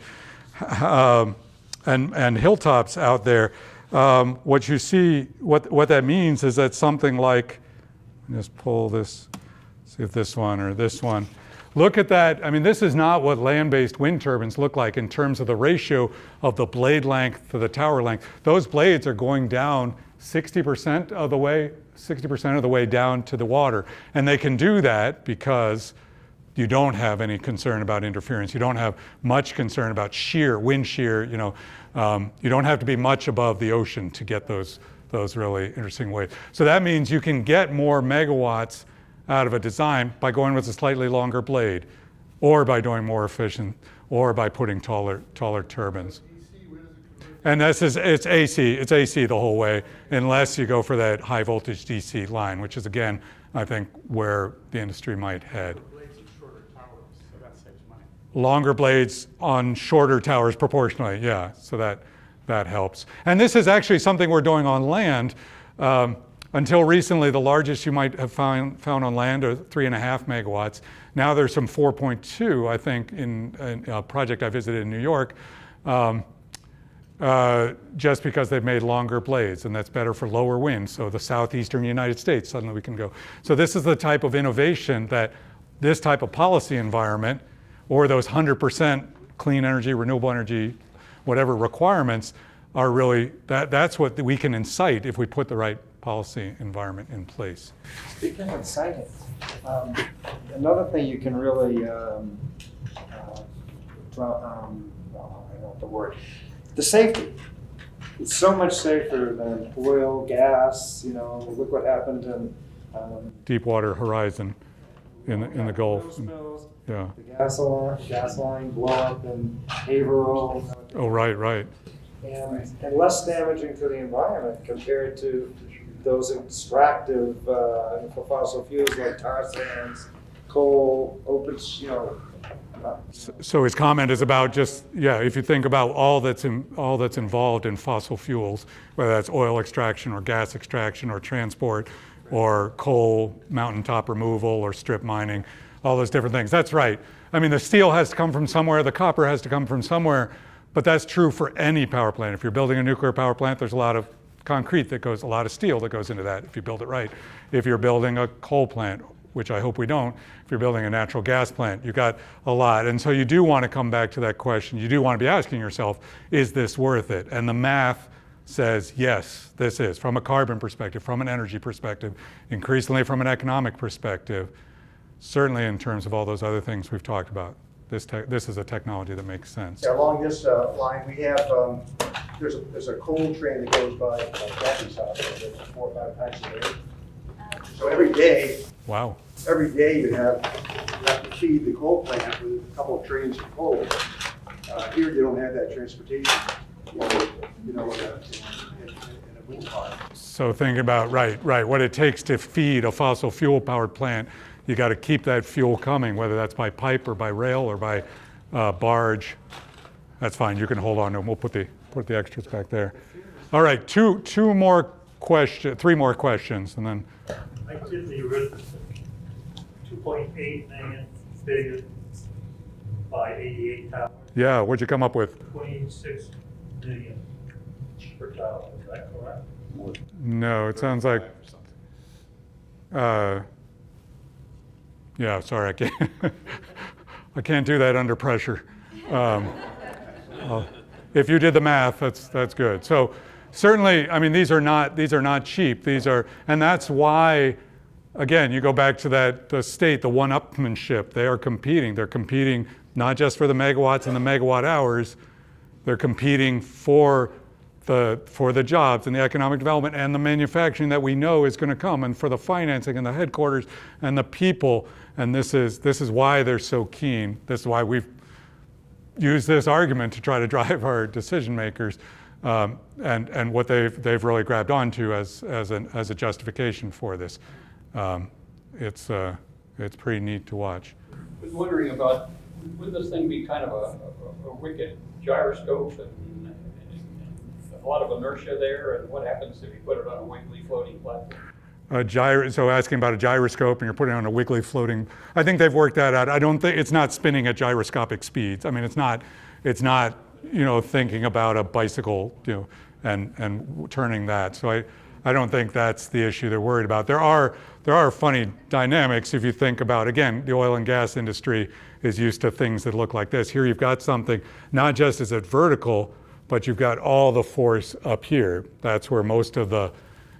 hilltops out there. What you see, what that means is that something like, just pull this, see if this one or this one. Look at that. I mean, this is not what land-based wind turbines look like in terms of the ratio of the blade length to the tower length. Those blades are going down 60% of the way down to the water. And they can do that because you don't have any concern about interference. You don't have much concern about wind shear. You don't have to be much above the ocean to get those really interesting waves. So that means you can get more megawatts out of a design by going with a slightly longer blade, or by doing more efficient, or by putting taller turbines. And it's AC the whole way, unless you go for that high voltage DC line, which is again, I think, where the industry might head. Longer blades on shorter towers proportionally, yeah, so that helps. And this is actually something we're doing on land. Until recently, the largest you might have found on land are 3.5 megawatts. Now there's some 4.2, I think, in a project I visited in New York, just because they've made longer blades, and that's better for lower winds. So the southeastern United States, suddenly we can go. So this is the type of innovation that this type of policy environment, or those 100% clean energy, renewable energy, whatever requirements are really, that's what we can incite if we put the right policy environment in place. Speaking of inciting, another thing you can really, I don't know the word, the safety. It's so much safer than oil, gas, look what happened in Deepwater Horizon in the Gulf. Yeah. The gas line blow up in Haverhill. Oh, right. And less damaging to the environment compared to those extractive for fossil fuels like tar sands, coal, So his comment is about just, if you think about all that's involved in fossil fuels, whether that's oil extraction or gas extraction or transport or coal, mountaintop removal or strip mining, all those different things. That's right. I mean, the steel has to come from somewhere, the copper has to come from somewhere, but that's true for any power plant. If you're building a nuclear power plant, there's a lot of concrete a lot of steel that goes into that if you build it right. If you're building a coal plant, which I hope we don't, if you're building a natural gas plant, you've got a lot. And so you do want to come back to that question. You do want to be asking yourself, is this worth it? And the math says, yes, this is. From a carbon perspective, from an energy perspective, increasingly from an economic perspective, certainly in terms of all those other things we've talked about. This is a technology that makes sense. Yeah, along this line, we have, there's a coal train that goes by Kathy's house, there's 4 or 5 times a day. So every day, you have to feed the coal plant with a couple of trains of coal. Here you don't have that transportation, in a wind farm. So thinking about, right, what it takes to feed a fossil fuel powered plant, you got to keep that fuel coming, whether that's by pipe or by rail or by barge. That's fine. You can hold on to them. We'll put the extras back there. All right, three more questions, and then. I did the arithmetic. 2.8 billion by 88 towers. Yeah, what'd you come up with? 26 million per tower. Is that correct? No, it sounds like. Yeah, sorry, I can't. I can't do that under pressure. If you did the math, that's good. So certainly, I mean, these are not cheap. And that's why, again, you go back to the state, the one-upmanship. They are competing. They're competing not just for the megawatts and the megawatt hours. They're competing for the jobs and the economic development and the manufacturing that we know is going to come, and for the financing and the headquarters and the people. And this is why they're so keen. This is why we've used this argument to try to drive our decision makers, and what they've really grabbed onto as a justification for this. It's pretty neat to watch. I was wondering about, would this thing be kind of a wicked gyroscope and a lot of inertia there, and what happens if you put it on a wiggly floating platform? So asking about a gyroscope and you're putting it on a wiggly floating, I think they've worked that out. I don't think it's not spinning at gyroscopic speeds. I mean, it's not, thinking about a bicycle, and turning that. So I don't think that's the issue they're worried about. There are funny dynamics if you think about, again, the oil and gas industry is used to things that look like this. Here you've got something, not just is it vertical, but you've got all the force up here. That's where most of the,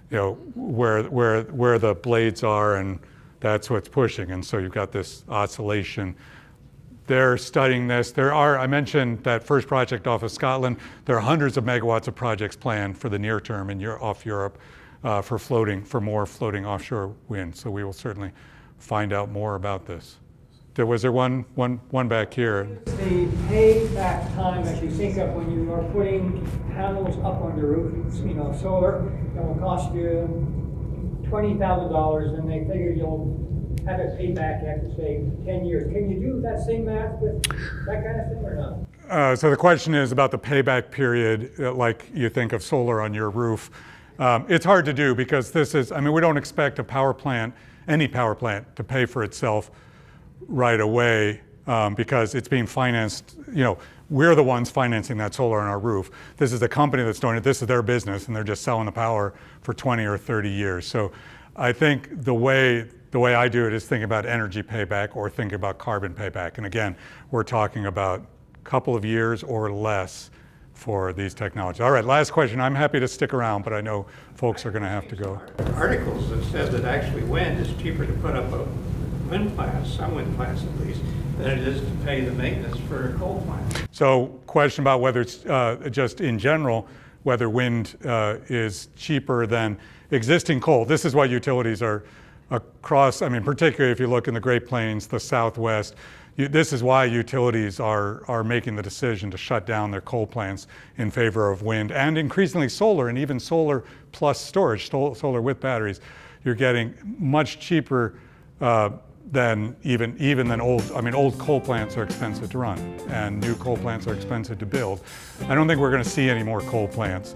where the blades are, and that's what's pushing. And so you've got this oscillation. They're studying this. I mentioned that first project off of Scotland. There are hundreds of megawatts of projects planned for the near term off Europe for more floating offshore wind. So we will certainly find out more about this. Was there one back here? The payback time that you think of when you are putting panels up on the roof, solar, it will cost you $20,000, and they figure you'll have it paid back after, say, 10 years. Can you do that same math with that kind of thing or not? So the question is about the payback period, like you think of solar on your roof. It's hard to do because we don't expect any power plant to pay for itself right away, because it's being financed, we're the ones financing that solar on our roof. This is the company that's doing it. This is their business, and they're just selling the power for 20 or 30 years. So I think the way I do it is thinking about energy payback or thinking about carbon payback. And again, we're talking about a couple of years or less for these technologies. All right, last question. I'm happy to stick around, but I know folks are going to have to go. Articles that said that actually wind is cheaper to put up a wind plant, some wind plants at least, than it is to pay the maintenance for a coal plant. So question about whether it's just in general, whether wind is cheaper than existing coal. This is why utilities are across, particularly if you look in the Great Plains, the Southwest, this is why utilities are making the decision to shut down their coal plants in favor of wind and increasingly solar, and even solar plus storage, solar with batteries. You're getting much cheaper than old coal plants are expensive to run, and new coal plants are expensive to build. I don't think we're going to see any more coal plants.